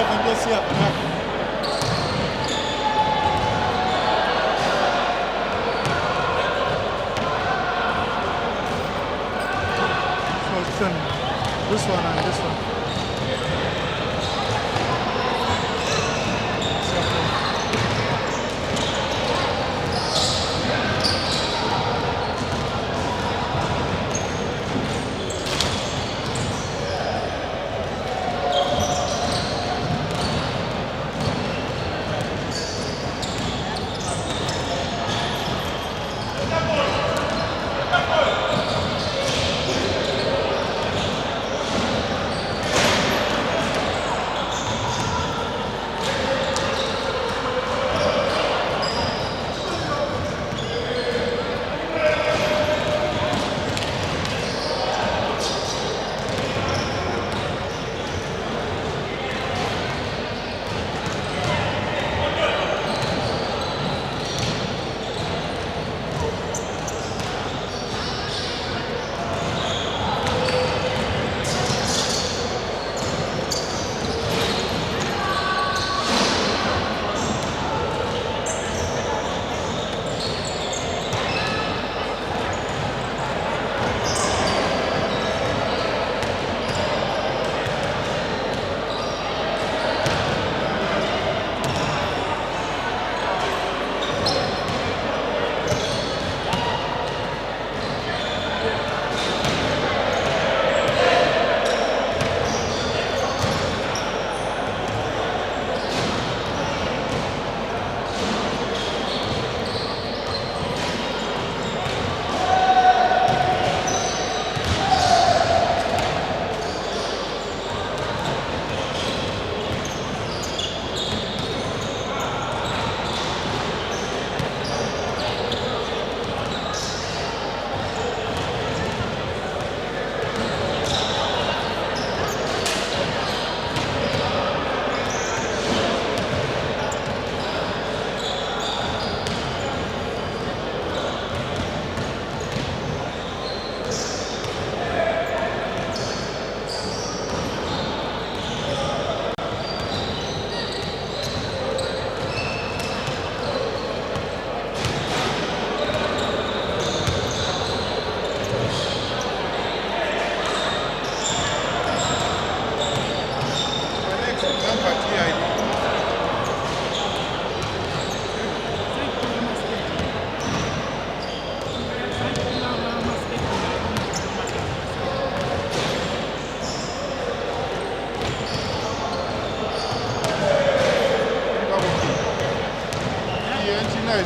can just see up now. This one and this one.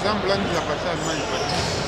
Zambian za pasar mai pasar.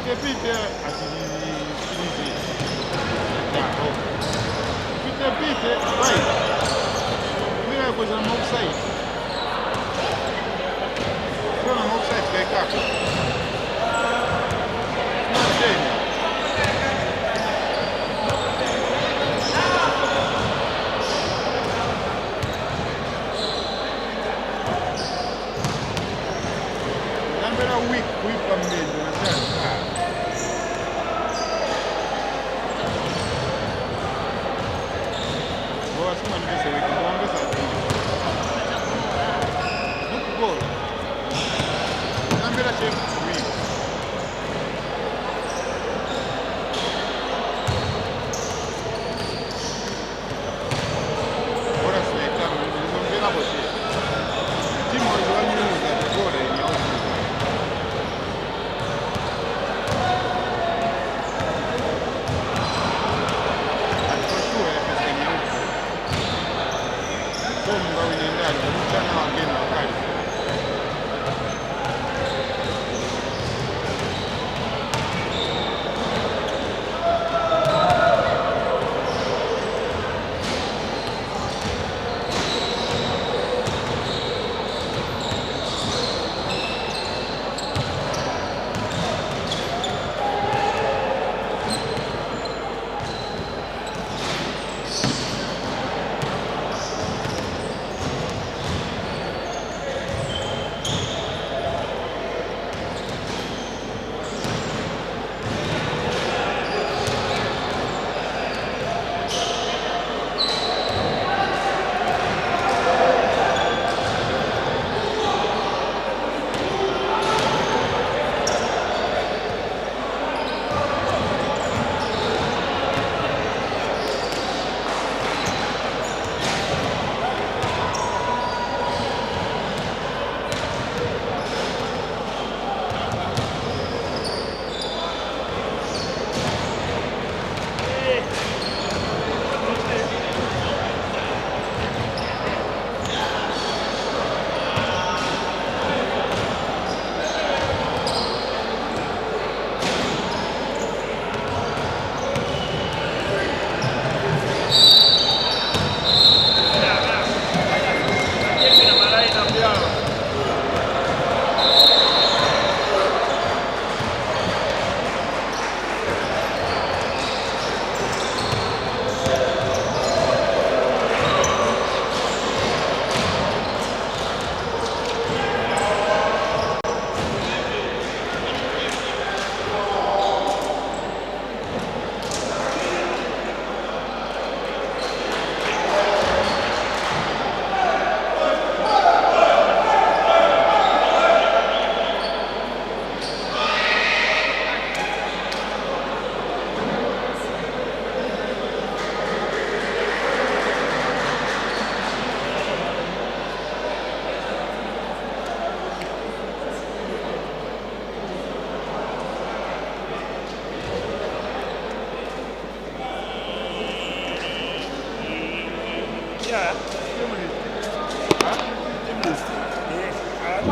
Pite atilizi. Pite, vai. Mira coisa no offside. Sono no offside che cacchio. Non c'è. Era weak para mim, boa semana que você vai que bom pensar. Muito bom. Não era chef weak. Ora se é claro, não vê na você. Timo vai me usar agora em algo.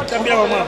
Tambia mama.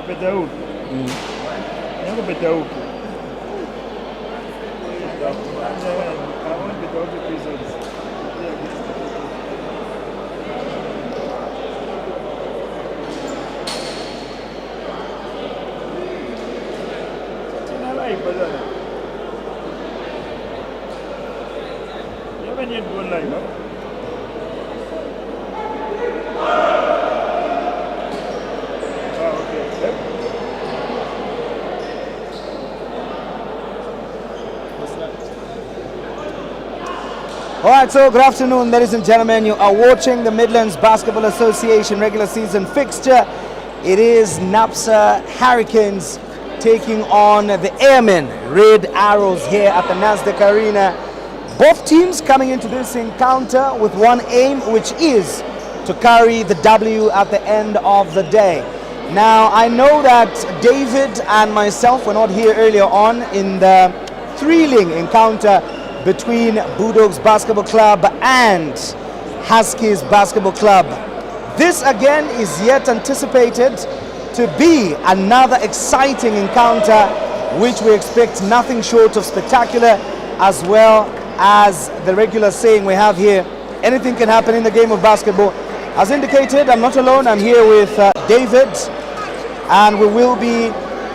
Peta huku. Yangu peta huku. I want the dog prisons. You haven't yet gone live, huh? All right, so good afternoon, ladies and gentlemen. You are watching the Midlands Basketball Association regular season fixture. It is Napsa Hurricanes taking on the Airmen Red Arrows here at the Nasdaq Arena. Both teams coming into this encounter with one aim, which is to carry the W at the end of the day. Now, I know that David and myself were not here earlier on in the thrilling encounter between Bulldogs Basketball Club and Huskies Basketball Club. This again is yet anticipated to be another exciting encounter, which we expect nothing short of spectacular, as well as the regular saying we have here, anything can happen in the game of basketball. As indicated, I'm not alone, I'm here with David, and we will be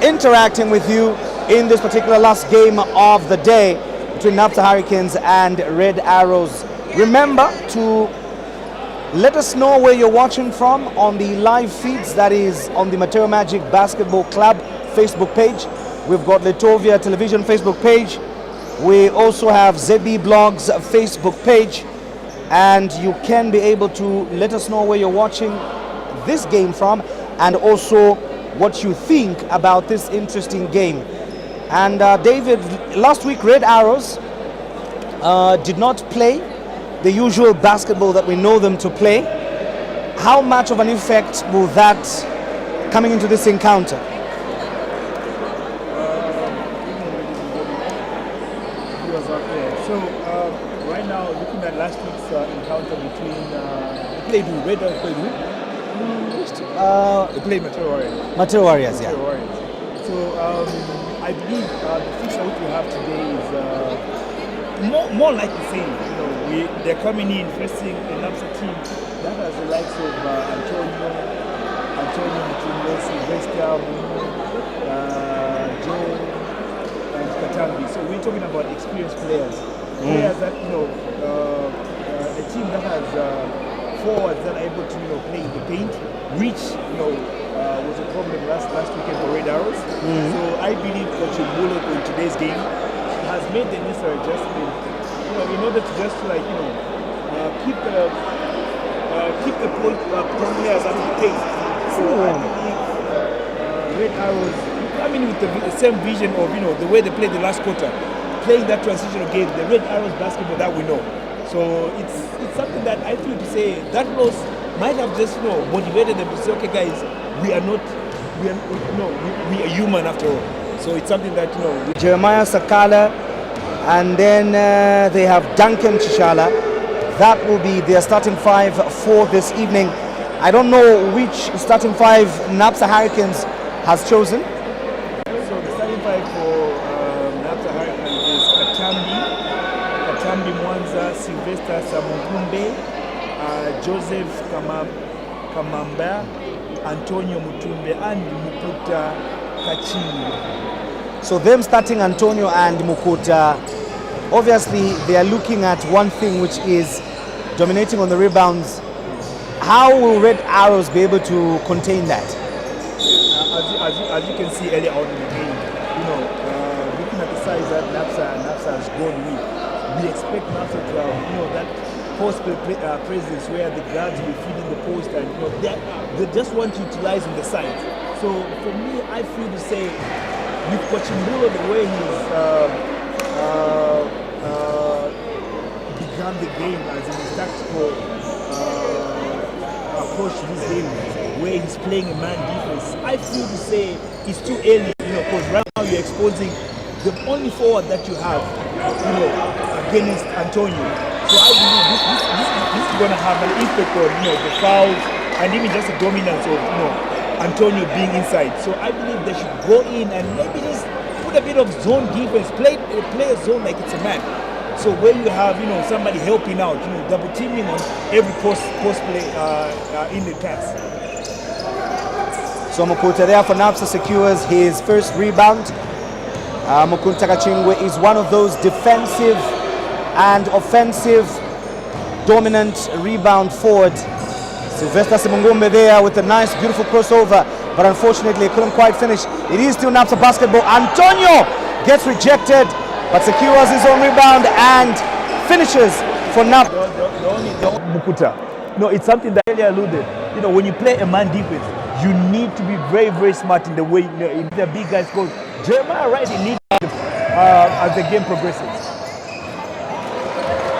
interacting with you in this particular last game of the day between Napsa Hurricanes and Red Arrows. Remember to let us know where you're watching from on the live feeds, that is on the Mateo Magic Basketball Club Facebook page. We've got Litovia Television Facebook page. We also have ZB Blogs Facebook page, and you can be able to let us know where you're watching this game from and also what you think about this interesting game. And David, last week Red Arrows did not play the usual basketball that we know them to play. How much of an effect will that coming into this encounter? So right now, looking at last week's encounter between played who? Red Arrows played who? They played Mateo Warriors. Mateo Warriors, yeah. Mateo Warriors. So I believe the fixture which we have today is more like the same. You know, they're coming in facing a Napsa team that has the likes of Antonio, Sylvester, Joe, and Katambi. So we're talking about experienced players. Players that, you know, a team that has forwards that are able to, you know, play in the paint, which, you know, was a problem last weekend for Red Arrows. So I believe Coach Mbulo in today's game has made the necessary adjustment, you know, in order to just like, you know, keep the players out of the paint. So I believe Red Arrows coming with the same vision of, you know, the way they played the last quarter, playing that transitional game, the Red Arrows basketball that we know. So it's something that I feel to say that loss might have just, you know, motivated them to say, okay guys, we are human after all. So it's something that, you know, Jeremiah Sakala, and then they have Duncan Chishala. That will be their starting five for this evening. I don't know which starting five Napsa Hurricanes has chosen. So the starting five for Napsa Hurricanes is Katambi Mwanza, Sylvester Samukumbe, Joseph Kamamba, Antonio Mutumbe, and Mukuta Kachingi. So them starting Antonio and Mukuta, obviously they are looking at one thing, which is dominating on the rebounds. How will Red Arrows be able to contain that? As you can see earlier on in the game, you know, looking at the size that Napsa has gone with, we expect Napsa to have, you know, that post presence where the guards will feed in the post, and, you know, they just want to utilize on the side. So for me, I feel to say with Coach Mbulo, the way he's begun the game as in his tactical approach to this game, where he's playing a man defense, I feel to say it's too early, you know, because right now you're exposing the only forward that you have, you know, against Antonio. So I believe this is going to have an impact on, you know, the fouls and even just the dominance of, you know, Antonio being inside. So I believe they should go in and maybe just put a bit of zone defense, play a zone like it's a man. So where you have, somebody helping out, double teaming on every post play in the pass. So Mukuta there for Napsa secures his first rebound. Mukunta Kachingwe is one of those defensive and offensive dominant rebound forward. Sylvester Simungumbe there with a nice beautiful crossover, but unfortunately he couldn't quite finish. It is still Napsa basketball. Antonio gets rejected but secures his own rebound and finishes for Napsa. Mukuta. No, it's something that earlier alluded. When you play a man defense, you need to be very, very smart in the way the big guys go. Jeremiah Wright needs as the game progresses.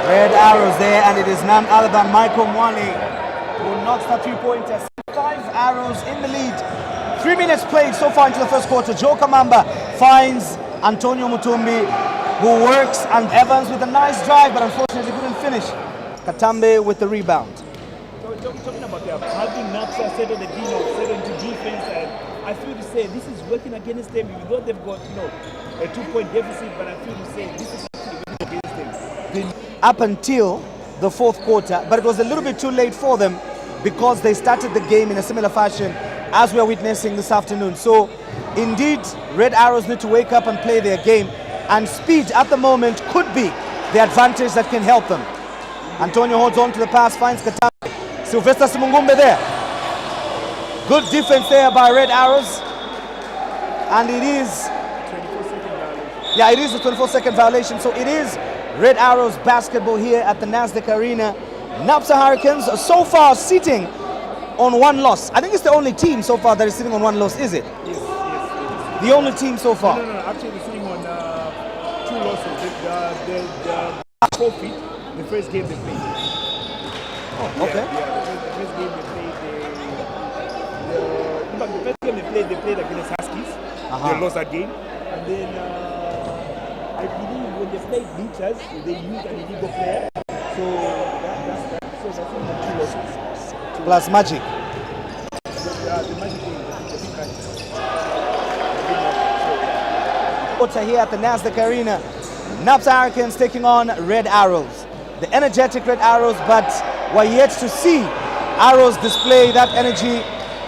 Red arrows there, and it is none other than Michael Mwale who knocks the three-pointer. 5 arrows in the lead. 3 minutes played so far into the first quarter. Joe Kamamba finds Antonio Mutumbi, who works, and Evans with a nice drive, but unfortunately couldn't finish. Katambe with the rebound. Talking about having Napsa settle the settle into defense, and I feel to say this is working against them. Even though they've got a 2-point deficit, but I feel to say this is actually working against them. Up until the fourth quarter, but it was a little bit too late for them because they started the game in a similar fashion as we are witnessing this afternoon. So indeed, Red Arrows need to wake up and play their game, and speed at the moment could be the advantage that can help them. Antonio holds on to the pass, finds Katambe. Sylvester Simungumbe there. Good defense there by Red Arrows. And it is 24-second violation. Yeah, it is a 24-second violation. So it is Red Arrows basketball here at the Nasdaq Arena. Napsa Hurricanes so far sitting on 1 loss. I think it's the only team so far that is sitting on 1 loss, is it? Yes. The only team so far? No. Actually, they're sitting on 2 losses. The trophy, the first game they played. Oh, okay. Yeah, the first game they played, in fact, the first game they played against Huskies. They lost that game. And then I believe when they played Beachers, they used an illegal player. So that's only 2 losses. Plus Magic. The Magic game, the big Magic. Here at the Nasdaq Arena, Napsa Hurricanes taking on Red Arrows. The energetic Red Arrows, but we're yet to see Arrows display that energy.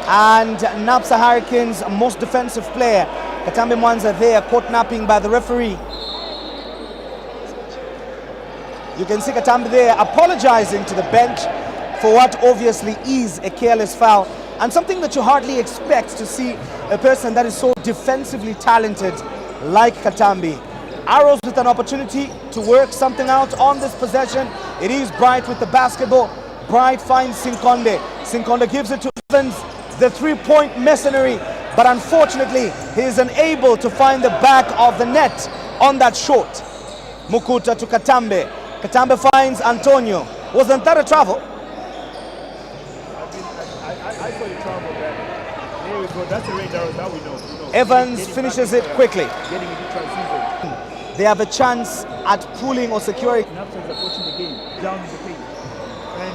And Napsa Hurricanes' most defensive player, Katambe Mwanza, there caught napping by the referee. You can see Katambe there apologizing to the bench for what obviously is a careless foul, and something that you hardly expect to see a person that is so defensively talented like Katambe. Arrows with an opportunity to work something out on this possession. It is Bright with the basketball. Bright finds Sinkonde. Sinkonde gives it to Evans, the 3-point mercenary, but unfortunately he is unable to find the back of the net on that shot. Mukuta to Katambe. Katambe finds Antonio. Wasn't that a travel? I saw the travel there. There we go. That's the Red Arrows that we know. Evans finishes it quickly. Getting into transition. They have a chance at pulling or securing. Napsa is approaching the game, down the field. And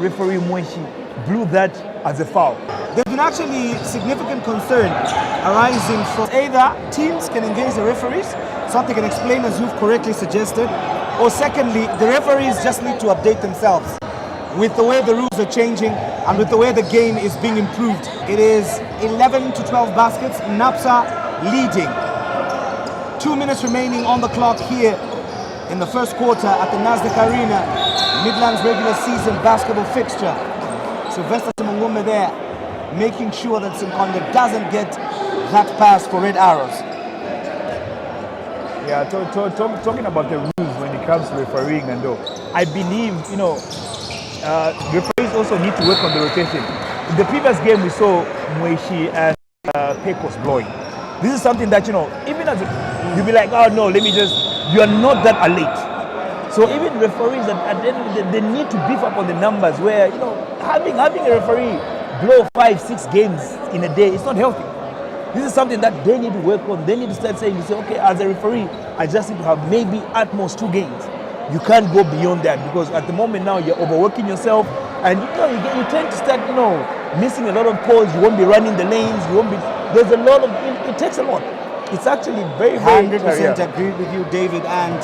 referee Mweshi blew that as a foul. There's been actually significant concern arising from either teams can engage the referees, so they can explain as you've correctly suggested, or secondly, the referees just need to update themselves with the way the rules are changing and with the way the game is being improved. It is 11 to 12 baskets, Napsa leading. 2 minutes remaining on the clock here in the first quarter at the Nasdaq Arena, Midlands regular season basketball fixture. Sylvester Simungumbe there, making sure that Sinkonde doesn't get that pass for Red Arrows. Yeah, talking about the rules when it comes to refereeing and all, I believe, referees also need to work on the rotation. In the previous game, we saw Mweshi and Pecos blowing. This is something that, even as you'll be like, oh no, you are not that alert. So even referees, at the end of the day, they need to beef up on the numbers where, having a referee blow 5-6 games in a day, it's not healthy. This is something that they need to work on. They need to start saying, okay, as a referee, I just need to have maybe at most 2 games. You can't go beyond that because at the moment now you're overworking yourself, and you tend to start missing a lot of calls. You won't be running the lanes. There's a lot of it takes a lot. it's actually very, very 100% agreed with you, David, and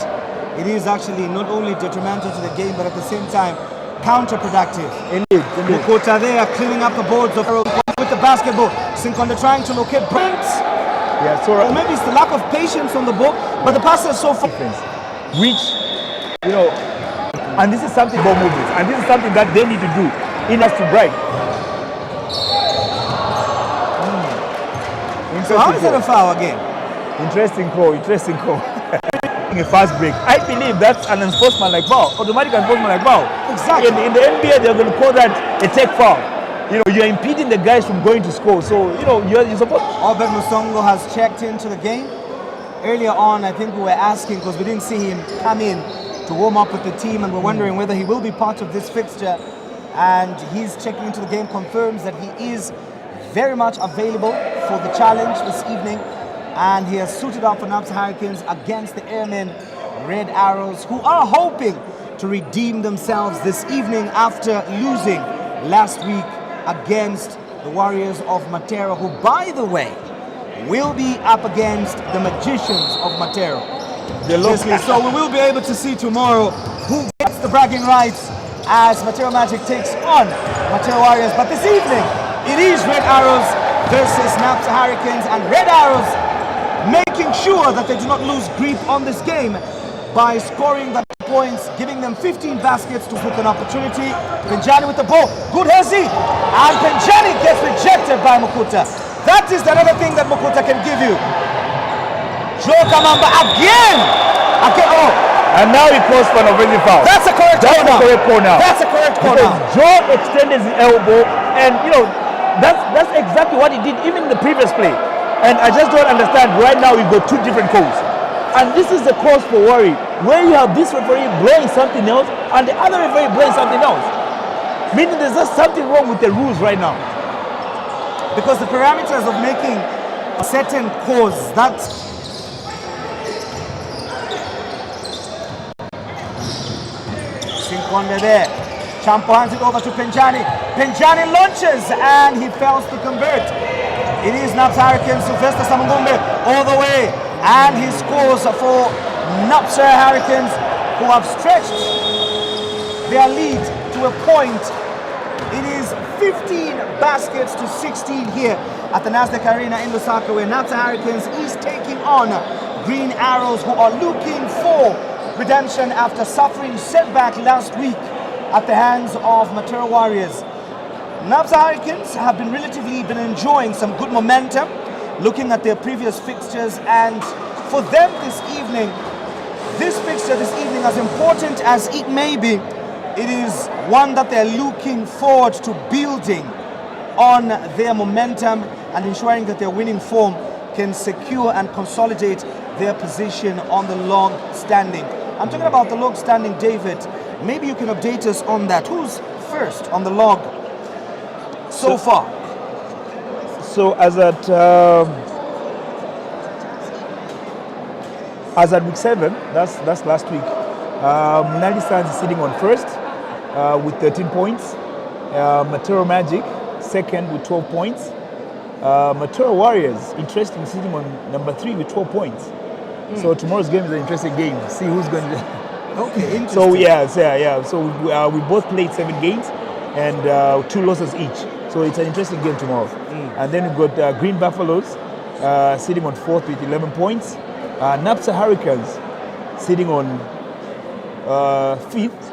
it is actually not only detrimental to the game, but at the same time counterproductive. Indeed. Mukuta there cleaning up the boards of with the basketball. Sinkonde trying to locate Brent. Yeah, so Or maybe it's the lack of patience on the ball, but the passer is so far. Which, you know, and this is something ball movements, and this is something that they need to do in us to break. So how is it a foul again? Interesting call. A fast break. I believe that's an unsportsmanlike foul, automatic unsportsmanlike foul. Exactly. In the NBA, they're going to call that a take foul. You know, you're impeding the guys from going to score. So, you know, you're supposed. Obed Musongo has checked into the game. Earlier on, I think we were asking because we didn't see him come in to warm up with the team, and we're wondering whether he will be part of this fixture. And he's checking into the game, confirms that he is very much available for the challenge this evening, and he has suited up for Napsa Hurricanes against the Airmen Red Arrows, who are hoping to redeem themselves this evening after losing last week against the Warriors of Matero, who, by the way, will be up against the Magicians of Matero. So we will be able to see tomorrow who gets the bragging rights as Matero Magic takes on Matero Warriors. But this evening, it is Red Arrows versus Napsa Hurricanes, and Red Arrows making sure that they do not lose grip on this game by scoring the points, giving them 15 baskets to put an opportunity. Penjani with the ball, good Hezi, and Penjani gets rejected by Mukuta. That is another thing that Mukuta can give you. Joe Kamamba again. And now he calls for an offensive foul. That's a correct call now. That's a correct call now. Joe extended his elbow, and you know, that's exactly what he did even in the previous play. And I just don't understand. Right now we've got two different calls, and this is the cause for worry, where you have this referee blowing something else and the other referee blowing something else, meaning there's just something wrong with the rules right now. Because the parameters of making a certain cause, that's Sinkonde there. Champo hands it over to Penjani. Penjani launches and he fails to convert. It is Napsa Hurricanes, Sylvester Samungumbe all the way, and he scores for Napsa Hurricanes, who have stretched their lead to a point. It is 15 baskets to 16 here at the Nasdaq Arena in Lusaka, where Napsa Hurricanes is taking on Green Arrows, who are looking for redemption after suffering setback last week at the hands of Matero Warriors. Napsa Hurricanes have been enjoying some good momentum, looking at their previous fixtures, and for them this fixture this evening, as important as it may be, it is one that they're looking forward to building on their momentum and ensuring that their winning form can secure and consolidate their position on the log standing. I'm talking about the log standing, David. Maybe you can update us on that. Who's first on the log so far? So as at week 7, that's last week, Munali Stars is sitting on first with 13 points. Matero Magic second with 12 points. Matero Warriors, interesting, sitting on number 3 with 12 points. So tomorrow's game is an interesting game. See who's going to. Okay, interesting. So yeah. So we both played 7 games and 2 losses each. So it's an interesting game tomorrow. And then we've got Green Buffaloes sitting on 4th with 11 points. Napsa Hurricanes sitting on 5th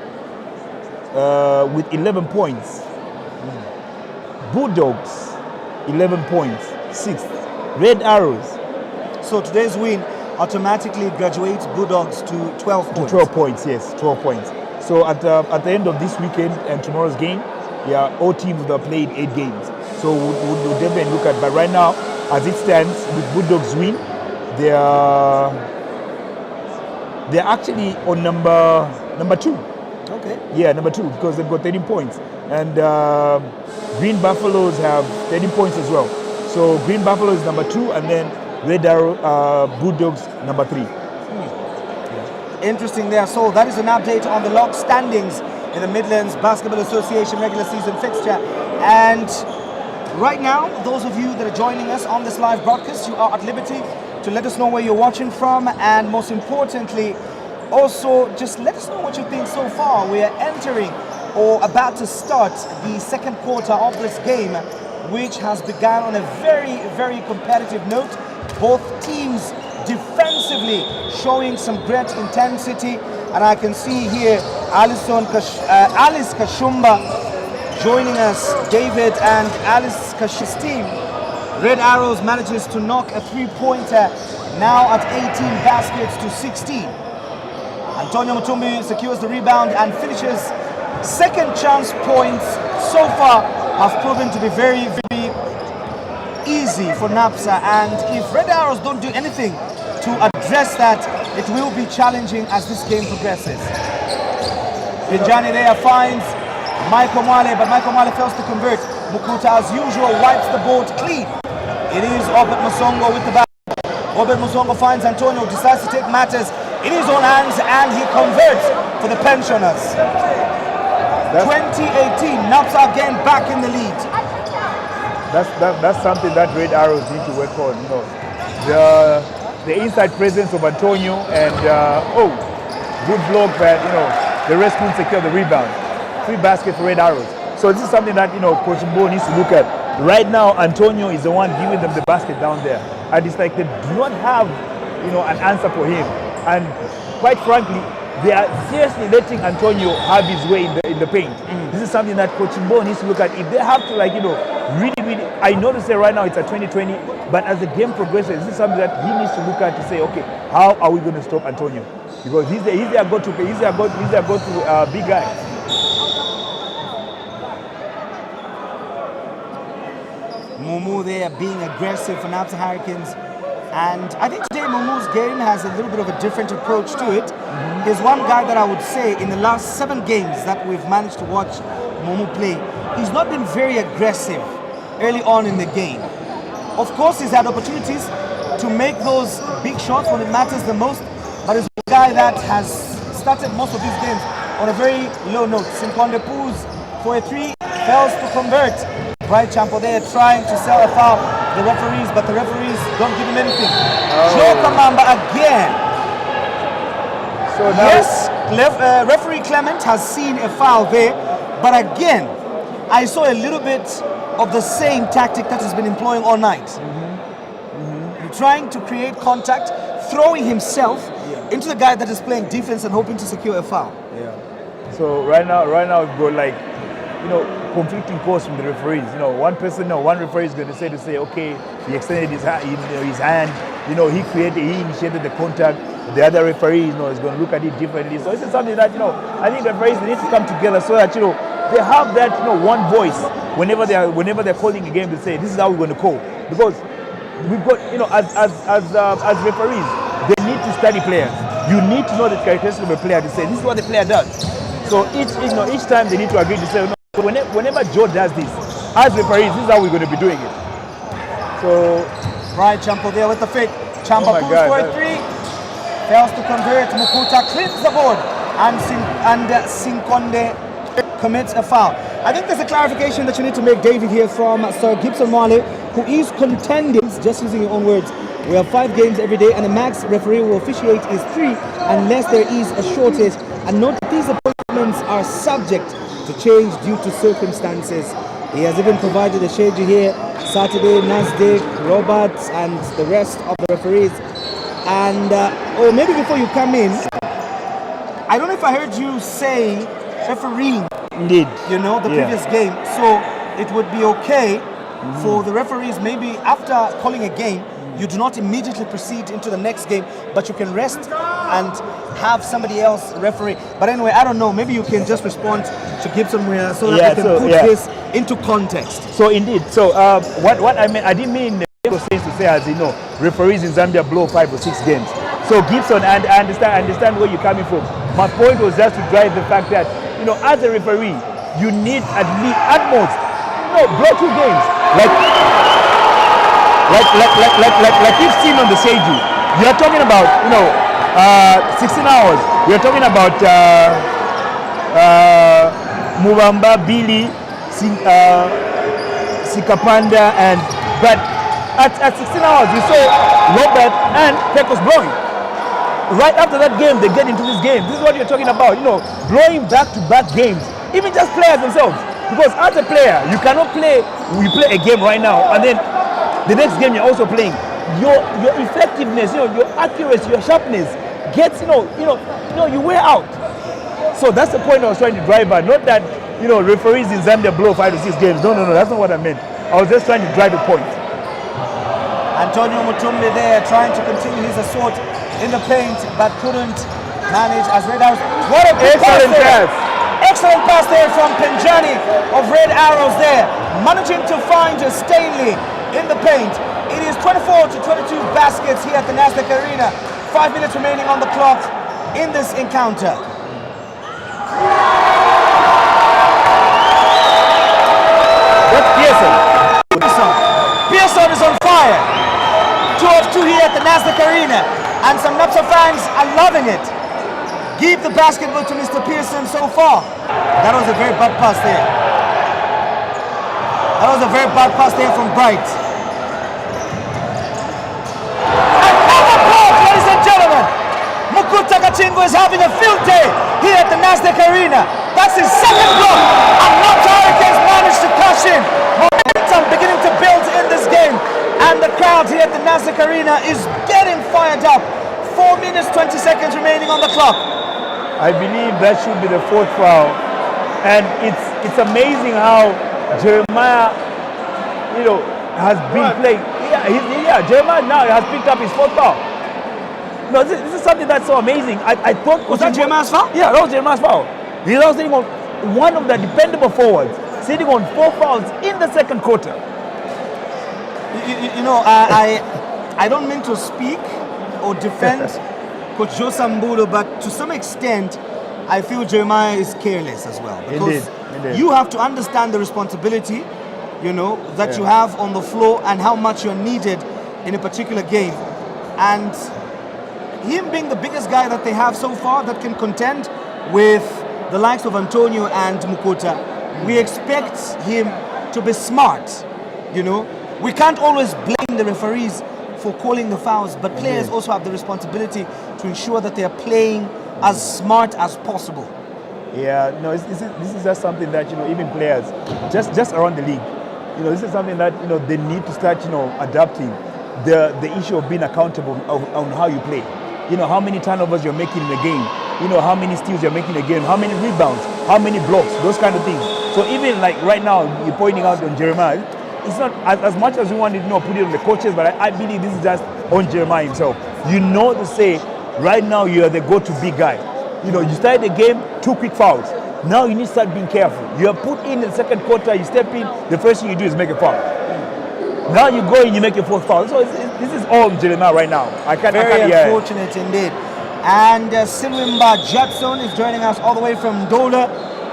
with 11 points. Bulldogs 11 points, 6th. Red Arrows. So today's win automatically graduates Bulldogs to 12 points. To 12 points, yes, 12 points. So at the end of this weekend and tomorrow's game, all teams would have played 8 games. So we'll definitely look at. But right now, as it stands, with Bulldogs win, they're actually on number 2. Okay. Yeah, number 2, because they've got 13 points, and Green Buffaloes have 13 points as well. So Green Buffaloes is number 2, and then Red Arrow Bulldogs number 3. Interesting there. So that is an update on the log standings in the Midlands Basketball Association regular season fixture. And right now, those of you that are joining us on this live broadcast, you are at liberty to let us know where you're watching from, and most importantly, also just let us know what you think so far. We are entering or about to start the second quarter of this game, which has begun on a very, very competitive note. Both teams defensively showing some great intensity, and I can see here Alice Kashumba joining us, David and Alice Kash's team. Red Arrows manages to knock a three-pointer now at 18 baskets to 16. Antonio Mutumbi secures the rebound and finishes. Second chance points so far have proven to be very, very easy for Napsa, and if Red Arrows don't do anything to address that, it will be challenging as this game progresses. Pinjani there finds Michael Mwale, but Michael Mwale fails to convert. Mukuta, as usual, wipes the board clean. It is Obert Musongo with the back. Obert Musongo finds Antonio, decides to take matters in his own hands, and he converts for the pensioners. 2018, Napsa again back in the lead. That's something that Red Arrows need to work on. You know, the inside presence of Antonio, and good block, but you know the rest couldn't secure the rebound. 3 baskets for Red Arrows. So this is something that Coach Mbo needs to look at. Right now, Antonio is the one giving them the basket down there, and it's like they do not have an answer for him. And quite frankly, they are seriously letting Antonio have his way in the paint. This is something that Coach Mbo needs to look at. If they have to really, I know to say right now it's a 2020, but as the game progresses, this is something that he needs to look at to say, okay, how are we going to stop Antonio? Because he's their go-to big guy. Mumu there being aggressive for Napsa Hurricanes. And I think today Mumu's game has a little bit of a different approach to it. There's one guy that I would say in the last 7 games that we've managed to watch Mumu play, he's not been very aggressive early on in the game. Of course, he's had opportunities to make those big shots when it matters the most, but he's a guy that has started most of these games on a very low note. Sinkonde Pools for a 3, fails to convert. Bright Champo there trying to sell a foul the referees, but the referees don't give him anything. Joe Kamamba again. So yes, referee Clement has seen a foul there, but again, I saw a little bit of the same tactic that he's been employing all night. Trying to create contact, throwing himself into the guy that is playing defense and hoping to secure a foul. So right now we've got conflicting calls from the referees. One referee is going to say, okay, he extended his hand, he initiated the contact. The other referee, is going to look at it differently. So this is something that, I think referees need to come together so that, they have that, one voice whenever they're calling a game to say, this is how we're going to call. Because we've got, as referees, they need to study players. You need to know the characteristics of a player to say, this is what the player does. So each time they need to agree to say, whenever Joe does this, as referees, this is how we're going to be doing it. So, right, Champo there with the fake. Champo pulls for a 3, fails to convert. Mukuta cleans the board, and Sinkonde commits a foul. I think there's a clarification that you need to make, David, here from Sir Gibson Mwale, who is contending, just using your own words, we have 5 games every day, and the max referee will officiate is 3 unless there is a shortage. And note that these appointments are subject to change due to circumstances. He has even provided a schedule here: Saturday, Nasdaq, Roberts, and the rest of the referees. And or maybe before you come in, I don't know if I heard you say refereeing. Indeed. The previous game. So it would be okay for the referees, maybe after calling a game, you do not immediately proceed into the next game, but you can rest and have somebody else referee. But anyway, I don't know. Maybe you can just respond to Gibson so that we can put this into context. So indeed. So what I meant, I didn't mean to say, as referees in Zambia blow 5 or 6 games. So Gibson, and I understand where you're coming from. My point was just to drive the fact that as a referee, you need at most blow 2 games. Like you've seen on the schedule, you're talking about 16 hours. We're talking about Muvamba, Billy, Sikapanda, but at 16 hours, we saw Robert and Pecos blowing. Right after that game, they get into this game. This is what you're talking about, you know, blowing back-to-back games. Even just players themselves. Because as a player, you cannot play, you play a game right now, and then the next game you're also playing. Your effectiveness, you know, your accuracy, your sharpness gets, you wear out. So that's the point I was trying to drive at. Not that, you know, referees in Zambia blow 5 to 6 games. No, that's not what I meant. I was just trying to drive the point. Antonio Mutumbi there trying to continue his assault in the paint, but couldn't manage as Red Arrows. What a good pass! Excellent pass there from Penjani of Red Arrows there, managing to find Stanley in the paint. It is 24 to 22 baskets here at the Nasdaq Arena. 5 minutes remaining on the clock in this encounter. That's Pearson. Pearson is on fire. 2 of 2 here at the Nasdaq Arena, and some Napsa fans are loving it. Give the basketball to Mr. Pearson so far. That was a very bad pass there. That was a very bad pass there from Bright. Another block, ladies and gentlemen. Mukuta Kachingo is having a field day here at the Nasdaq Arena. That's his second block, and Napsa Hurricanes managed to cash in. Momentum beginning to build in this game, and the crowd here at the Nasdaq Arena is getting fired up. 4 minutes, 20 seconds remaining on the clock. I believe that should be the 4th foul, and it's amazing how Jeremiah, you know, has been playing. Jeremiah now has picked up his 4th foul. No, this is something that's so amazing. I thought was that Jeremiah's foul? Yeah, that was Jeremiah's foul. He's now sitting on one of the dependable forwards, sitting on 4 fouls in the second quarter. You know, I don't mean to speak or defend Coach Josambulo, but to some extent, I feel Jeremiah is careless as well. Because Indeed. you have to understand the responsibility, you know, that you have on the floor and how much you're needed in a particular game. And him being the biggest guy that they have so far that can contend with the likes of Antonio and Mukuta, we expect him to be smart, you know. We can't always blame the referees for calling the fouls, but players also have the responsibility to ensure that they are playing as smart as possible. Yeah, no, this is just something that, you know, even players, just around the league, you know, this is something that, you know, they need to start, you know, adapting the issue of being accountable on how you play. You know, how many turnovers you're making in a game, you know, how many steals you're making in a game, how many rebounds, how many blocks, those kind of things. So even like right now, you're pointing out on Jeremiah, it's not as much as we want to, you know, put it on the coaches, but I believe this is just on Jeremiah himself. You know to say, right now you are the go-to big guy. You know, you started the game, 2 quick fouls. Now you need to start being careful. You are put in the second quarter, you step in, the first thing you do is make a foul. Now you go and you make your 4th foul. So this is all Jeremiah right now. Very unfortunate indeed. And Silwimba Judson is joining us all the way from Ndola.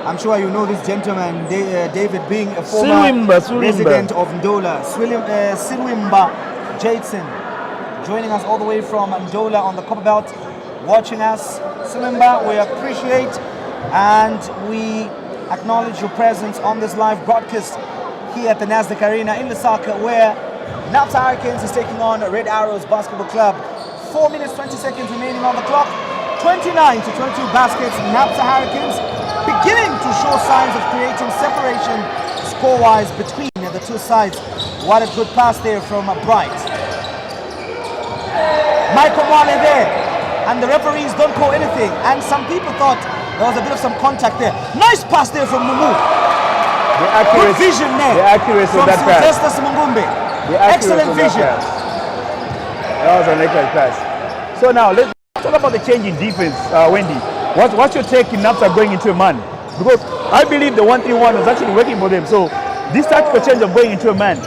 I'm sure you know this gentleman, David, being a former resident of Ndola. Silwimba Judson joining us all the way from Ndola on the Copper Belt, watching us. Silwimba, we appreciate and we acknowledge your presence on this live broadcast here at the Nasdaq Arena in Lusaka, where Napsa Hurricanes is taking on Red Arrows Basketball Club. 4 minutes, 20 seconds remaining on the clock. 29 to 22 baskets. Napsa Hurricanes beginning to show signs of creating separation score-wise between the two sides. What a good pass there from Bright. Michael Mwale there, and the referees don't call anything. And some people thought there was a bit of some contact there. Nice pass there from Mumu. Good vision there. The accuracy of that pass. Excellent vision. That was an excellent pass. So now let's talk about the change in defense, Wendy. What's your take in Napsa going into a man? Because I believe the 1-3-1 was actually working for them. So this tactical change of going into a man,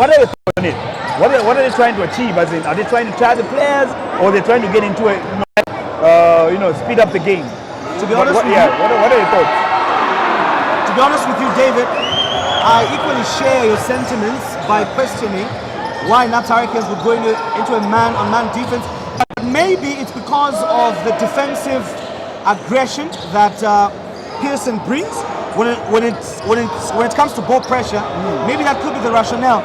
what are your thoughts on it? What are they trying to achieve? As in, are they trying to tire the players, or are they trying to get into a, speed up the game? To be honest, what are your thoughts? To be honest with you, David, I equally share your sentiments by questioning why Napsa Hurricanes would go into a man-on-man defense. But maybe it's because of the defensive aggression that Pearson brings when it comes to ball pressure. Maybe that could be the rationale.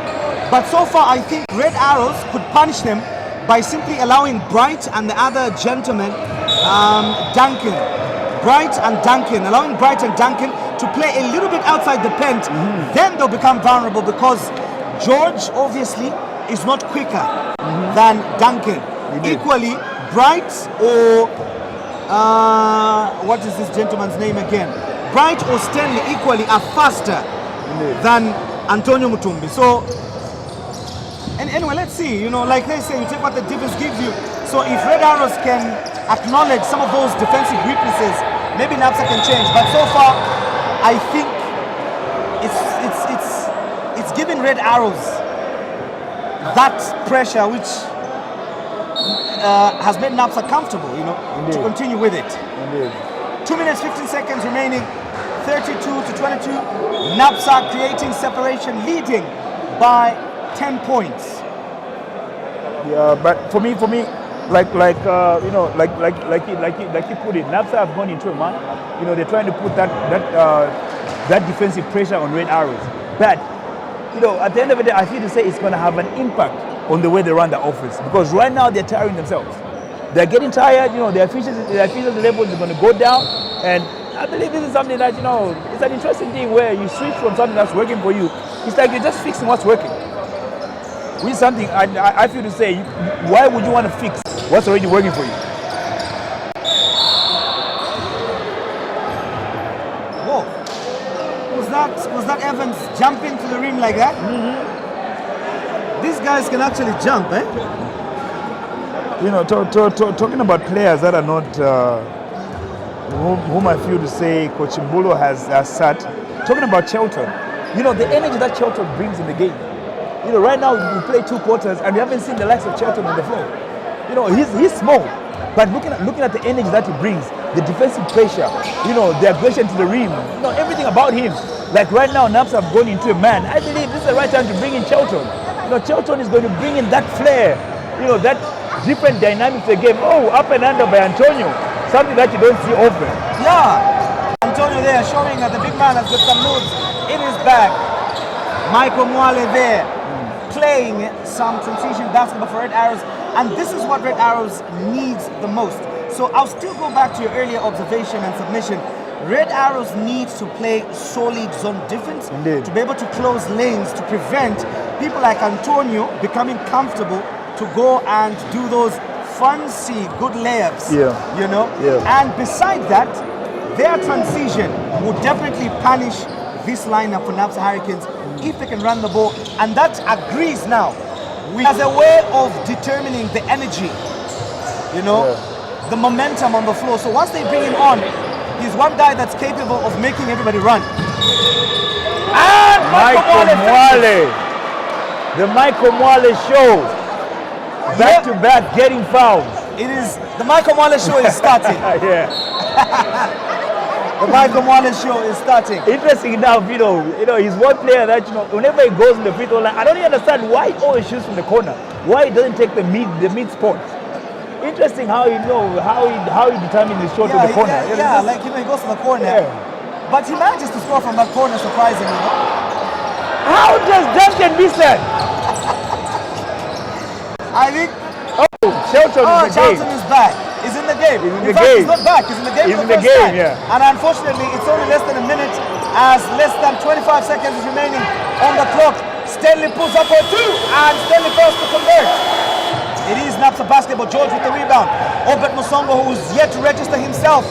But so far, I think Red Arrows could punish them by simply allowing Bright and the other gentleman, Duncan. Bright and Duncan, allowing Bright and Duncan to play a little bit outside the pen. Then they'll become vulnerable because George obviously is not quicker than Duncan. Equally, Bright or what is this gentleman's name again? Bright or Stanley equally are faster than Antonio Mutumbi. So, and anyway, let's see. You know, like they say, you take what the difference gives you. So if Red Arrows can acknowledge some of those defensive weaknesses, maybe Napsa can change. But so far, I think it's giving Red Arrows that pressure which has made Napsa comfortable, you know, to continue with it. 2 minutes 15 seconds remaining, 32 to 22. Napsa creating separation, leading by 10 points. Yeah, but for me, like you know, like you put it, Napsa have gone into a man. You know, they're trying to put that defensive pressure on Red Arrows. But you know, at the end of the day, I feel to say it's going to have an impact on the way they run the offense, because right now they're tiring themselves. They're getting tired. You know, their efficiency levels are going to go down, and I believe this is something that, you know, it's an interesting thing where you switch from something that's working for you. It's like you're just fixing what's working. Which is something I feel to say, why would you want to fix what's already working for you? Whoa. Was that Evans jumping to the rim like that? These guys can actually jump, eh? You know, talking about players that are not, whom I feel to say Coach Mbulo has sat, talking about Shelton, you know, the energy that Shelton brings in the game. You know, right now we play 2 quarters and we haven't seen the likes of Shelton on the floor. You know, he's small, but looking at the energy that he brings, the defensive pressure, you know, the aggression to the rim, you know, everything about him. Like right now, Napsa have gone into a man. I believe this is the right time to bring in Shelton. You know, Shelton is going to bring in that flair, you know, that different dynamics to the game. Oh, up and under by Antonio, something that you don't see often. Yeah, Antonio there showing that the big man has got some moves in his bag. Michael Mwale there playing some transition basketball for Red Arrows, and this is what Red Arrows needs the most. So I'll still go back to your earlier observation and submission. Red Arrows needs to play solid zone defense to be able to close lanes to prevent people like Antonio becoming comfortable to go and do those fancy good layups, you know. And beside that, their transition would definitely punish this lineup for Napsa Hurricanes if they can run the ball, and that agrees now as a way of determining the energy, you know, the momentum on the floor. So once they bring him on, he's one guy that's capable of making everybody run. And Michael Mwale, the Michael Mwale show, back to back getting fouls. It is, the Michael Mwale show is starting. The Michael Mwale show is starting. Interesting enough, you know, he's one player that, you know, whenever he goes in the free throw line, I don't even understand why he always shoots from the corner. Why he doesn't take the mid spot. Interesting how he determines his shot to the corner. Yeah, like, you know, he goes to the corner. But he manages to score from that corner, surprisingly. How does Duncan miss that? I think. Shelton is back. He's in the game. He's in the fact, game. He's not back. He's in the game. He's in the game, yeah. And unfortunately, it's only less than a minute, as less than 25 seconds is remaining on the clock. Stanley pulls up for 2, and Stanley fails to convert. It is Napsa basketball. George with the rebound. Obet Musongo, who's yet to register himself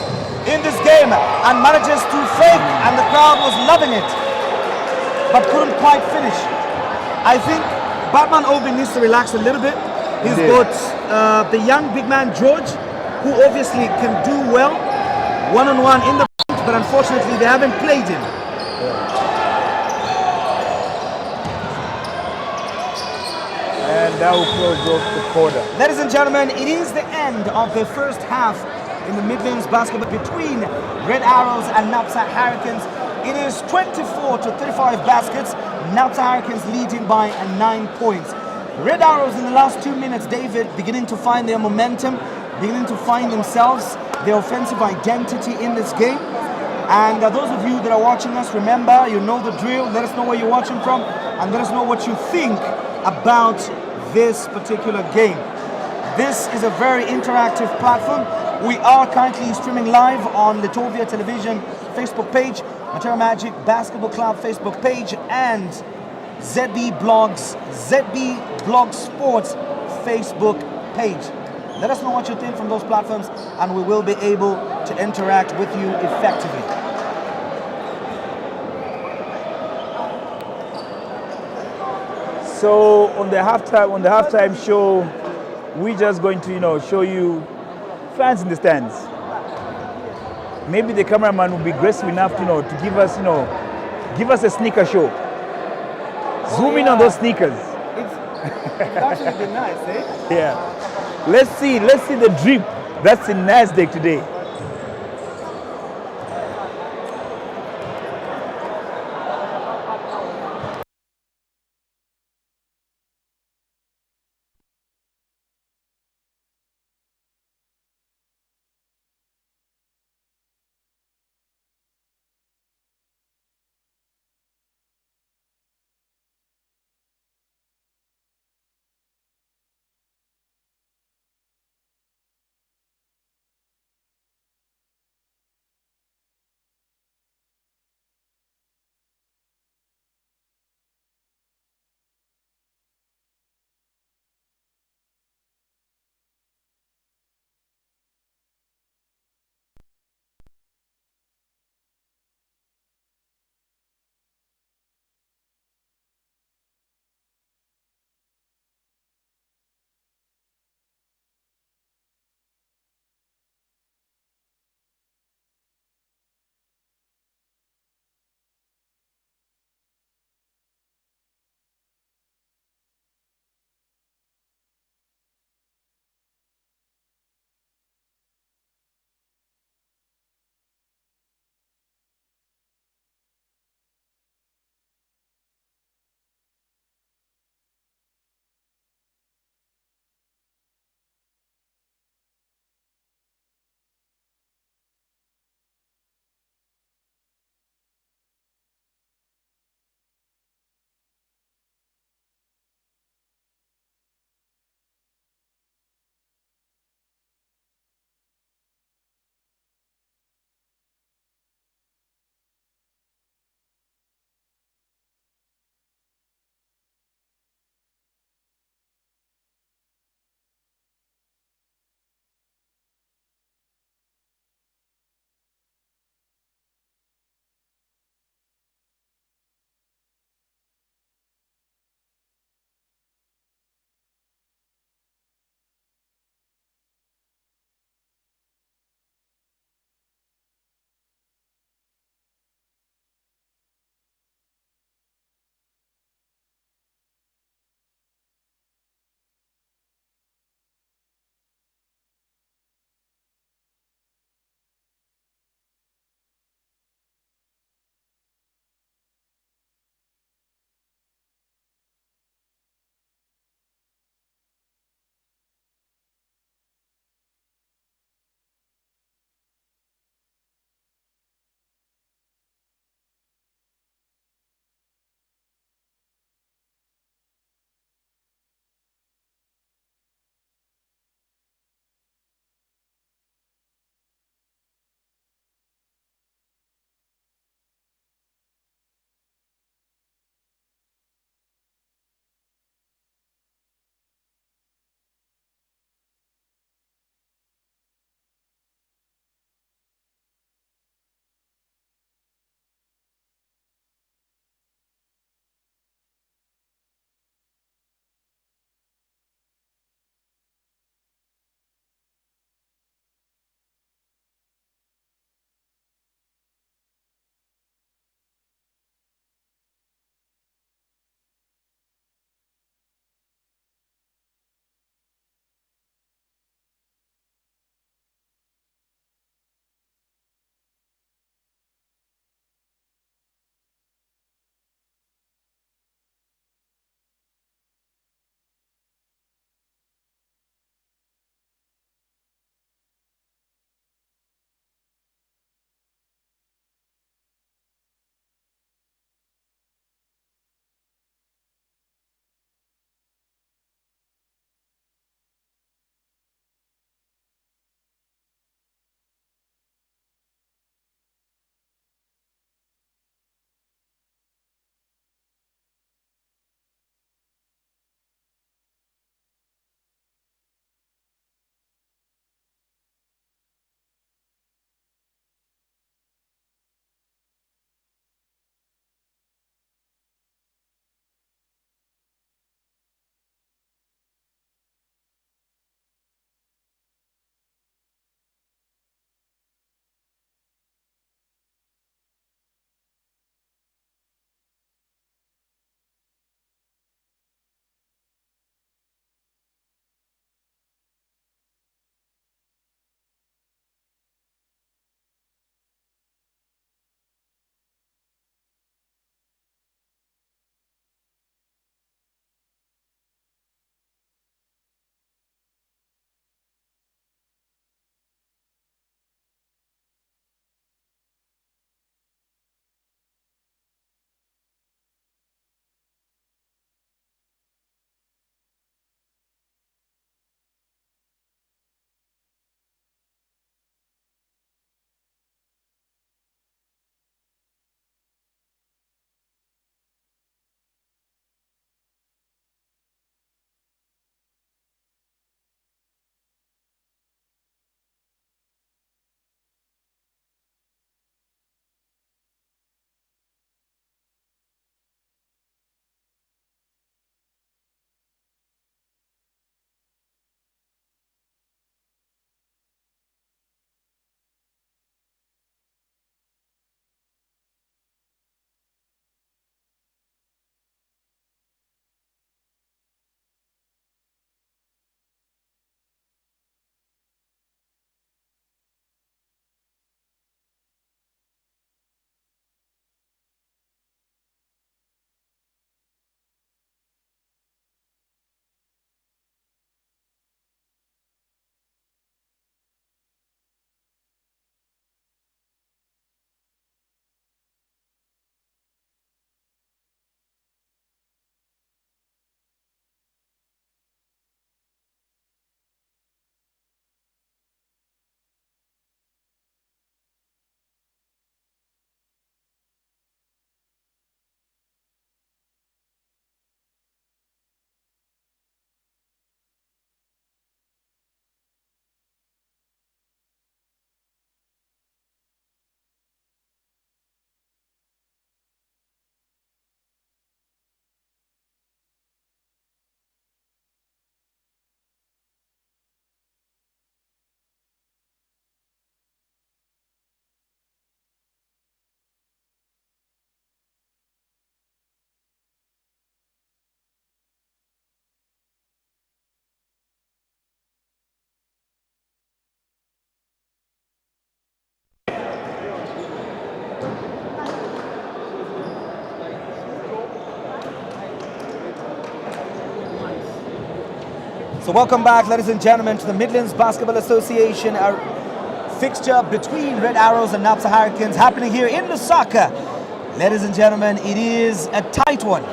in this game, and manages to fake, and the crowd was loving it, but couldn't quite finish. I think Batman Obi needs to relax a little bit. He's got the young big man George, who obviously can do well one-on-one in the paint, but unfortunately they haven't played him. And that will close off the quarter. Ladies and gentlemen, it is the end of the first half in the Midlands basketball between Red Arrows and Napsa Hurricanes. It is 24 to 35 baskets. Napsa Hurricanes leading by 9 points. Red Arrows in the last 2 minutes, David, beginning to find their momentum, beginning to find themselves, their offensive identity in this game. And those of you that are watching us, remember, you know the drill. Let us know where you're watching from, and let us know what you think about this particular game. This is a very interactive platform. We are currently streaming live on Litovia Television Facebook page, Matera Magic Basketball Club Facebook page, and ZB Blog Sports Facebook page. Let us know what you think from those platforms, and we will be able to interact with you effectively. So on the halftime show, we're just going to show you fans in the stands. Maybe the cameraman will be graceful enough to give us a sneaker show. Zoom in on those sneakers. It's actually been nice, eh? Yeah. Let's see the drip that's in Nasdaq today. So welcome back, ladies and gentlemen, to the Midlands Basketball Association, a fixture between Red Arrows and Napsa Hurricanes happening here in Lusaka. Ladies and gentlemen, it is a tight one.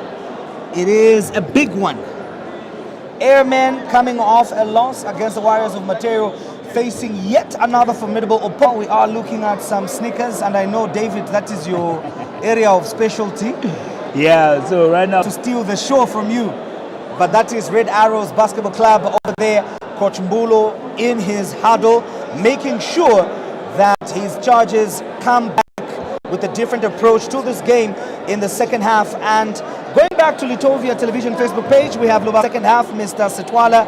It is a big one. Airmen coming off a loss against the Warriors of Material, facing yet another formidable opponent. We are looking at some sneakers, and I know, David, that is your area of specialty. Yeah, so right now to steal the show from you. But that is Red Arrows Basketball Club over there. Coach Mbulo in his huddle, making sure that his charges come back with a different approach to this game in the second half. And going back to Litovia television Facebook page, we have Luba second half, Mr. Setwala.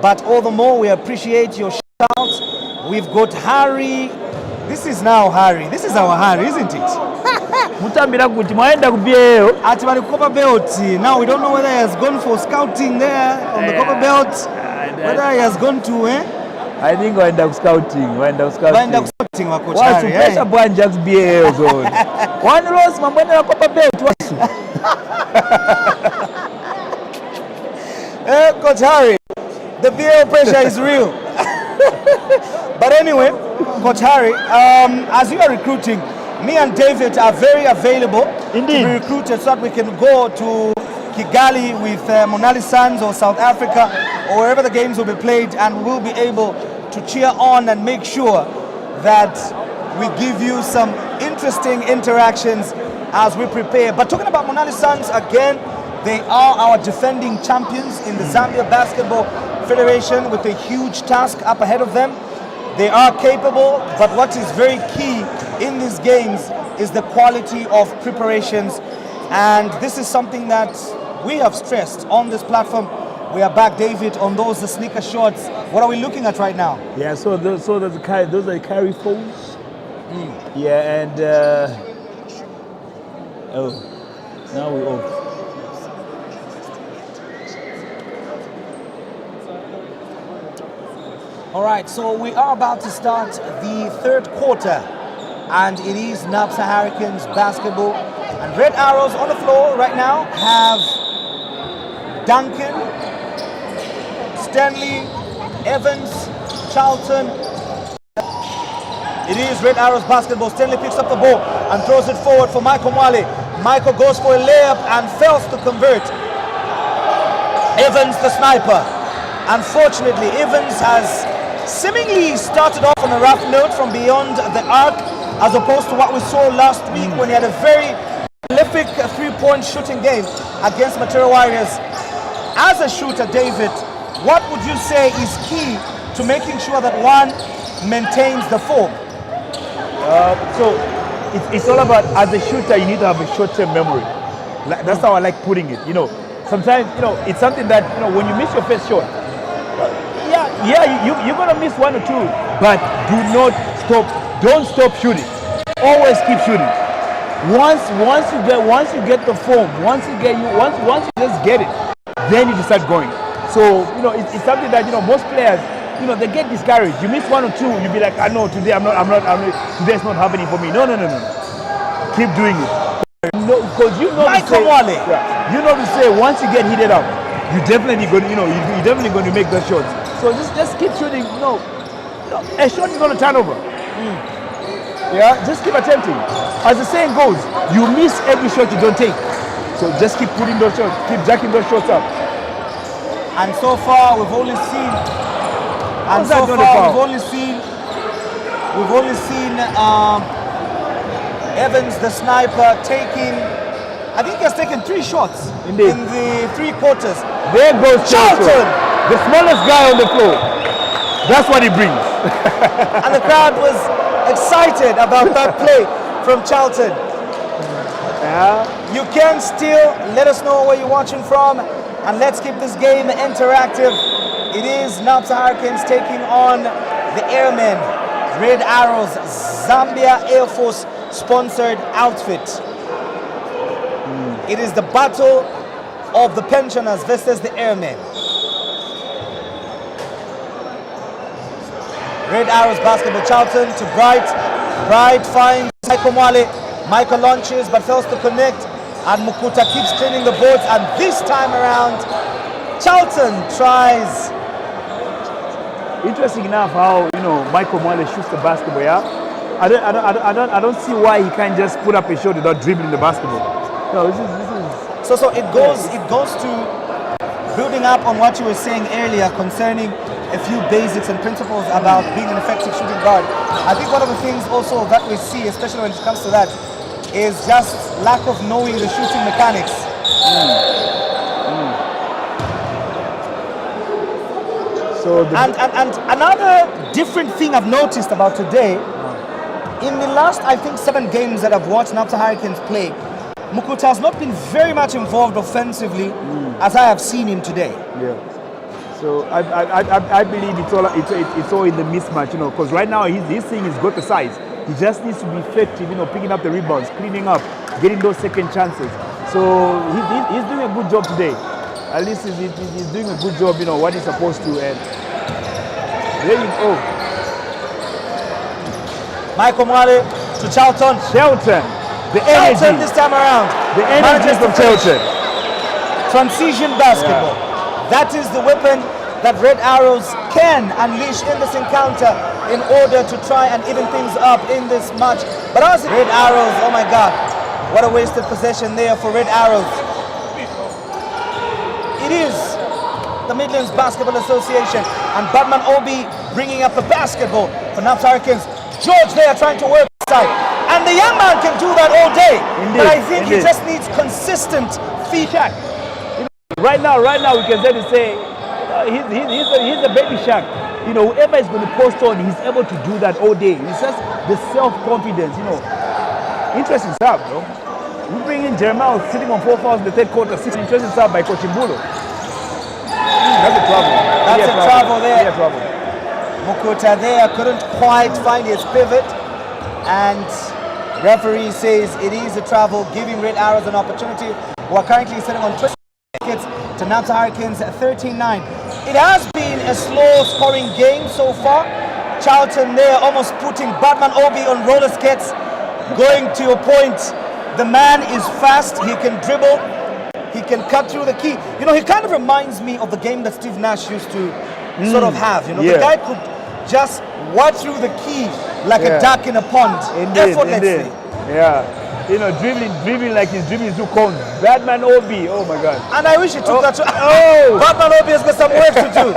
But all the more, we appreciate your shout. We've got Harry. This is now Harry. This is our Harry, isn't it? At Copper Belt. Now we don't know whether he has gone for scouting there on the Copper Belt, whether he has gone to I think we end up scouting. We end up scouting. Coach Harry. One just one rose, my Copper Belt. Coach Harry, the BL pressure is real. But anyway, Coach Harry, as you are recruiting, me and David are very available to be recruited so that we can go to Kigali with Monali Suns or South Africa or wherever the games will be played, and we'll be able to cheer on and make sure that we give you some interesting interactions as we prepare. But talking about Monali Suns again, they are our defending champions in the Zambia Basketball Federation with a huge task up ahead of them. They are capable, but what is very key in these games is the quality of preparations, and this is something that we have stressed on this platform. We are back, David, on those sneaker shorts. What are we looking at right now? Yeah, so those are the carry fours. Yeah, and now we're off. All right, so we are about to start the third quarter, and it is Napsa Hurricanes basketball. And Red Arrows on the floor right now have Duncan, Stanley, Evans, Charlton. It is Red Arrows basketball. Stanley picks up the ball and throws it forward for Michael Mwale. Michael goes for a layup and fails to convert. Evans, the sniper. Unfortunately, Evans has seemingly started off on a rough note from beyond the arc, as opposed to what we saw last week when he had a very prolific three-point shooting game against Material Warriors. As a shooter, David, what would you say is key to making sure that one maintains the form? So it's all about, as a shooter, you need to have a short-term memory. That's how I like putting it. You know, sometimes, you know, it's something that, you know, when you miss your first shot, you're gonna miss one or two, but do not stop. Don't stop shooting. Always keep shooting. Once you get the form, once you just get it, then you just start going. So you know it's something that, you know, most players, you know, they get discouraged. You miss one or two, you'll be like, I know today today's not happening for me. No. Keep doing it. No, because you know you know to say once you get heated up, you're definitely going to make those shots. So just keep shooting. No, a shot is going to turn over. Yeah, just keep attempting. As the saying goes, you miss every shot you don't take. So just keep putting those shots, keep jacking those shots up. And so far we've only seen Evans, the sniper, I think he has taken 3 shots in the 3 quarters. There goes Charlton, the smallest guy on the floor. That's what he brings. And the crowd was excited about that play from Charlton. Yeah. You can still let us know where you're watching from, and let's keep this game interactive. It is Napsa Hurricanes taking on the Airmen, Red Arrows, Zambia Air Force sponsored outfit. It is the battle of the pensioners versus the Airmen. Red Arrows basketball, Charlton to Bright. Bright finds Michael Mwale. Michael launches but fails to connect, and Mukuta keeps cleaning the boards, and this time around Charlton tries interesting enough how Michael Mwale shoots the basketball. Yeah, I don't see why he can't just put up a shot without dribbling the basketball. No, this is. So it goes to building up on what you were saying earlier concerning a few basics and principles about being an effective shooting guard. I think one of the things also that we see, especially when it comes to that, is just lack of knowing the shooting mechanics. So and another different thing I've noticed about today, in the last, I think, 7 games that I've watched Napsa Hurricanes play, Mukuta has not been very much involved offensively as I have seen him today. Yeah. So I believe it's all in the mismatch, because right now he's saying he's got the size. He just needs to be effective, picking up the rebounds, cleaning up, getting those second chances. So he's doing a good job today. At least he's doing a good job, what he's supposed to. And there you go. Michael Mwale to Charlton. The energy. Charlton this time around. The energy from Charlton. Transition basketball. That is the weapon that Red Arrows can unleash in this encounter in order to try and even things up in this match. But also Red Arrows, oh my God, what a wasted possession there for Red Arrows. It is the Midlands Basketball Association and Batman Obi bringing up the basketball for Napsa Hurricanes. George there trying to work inside. And the young man can do that all day. But I think he just needs consistent feedback. Right now we can say he's a baby shark. Whoever is going to post on, he's able to do that all day. It's just the self-confidence, Interesting stuff, bro. We bring in Jeremiah sitting on 4 fouls in the third quarter. 6 interesting stuff by Coach Mbulo. That's a trouble. That's a trouble there. Yeah, trouble. Mukuta there couldn't quite find his pivot, and referee says it is a travel, giving Red Arrows an opportunity. We're currently sitting on 20 tickets to Napsa Hurricanes at 13-9. It has been a slow scoring game so far. Charlton there almost putting Batman Obi on roller skates. Going to your point, the man is fast, he can dribble, he can cut through the key. He kind of reminds me of the game that Steve Nash used to sort of have. The guy could just walk through the key like a duck in a pond, effortlessly. Yeah. Dribbling like he's dribbling through cones. Batman Obi, oh my God. And I wish he took that to... Batman Obi has got some work to do.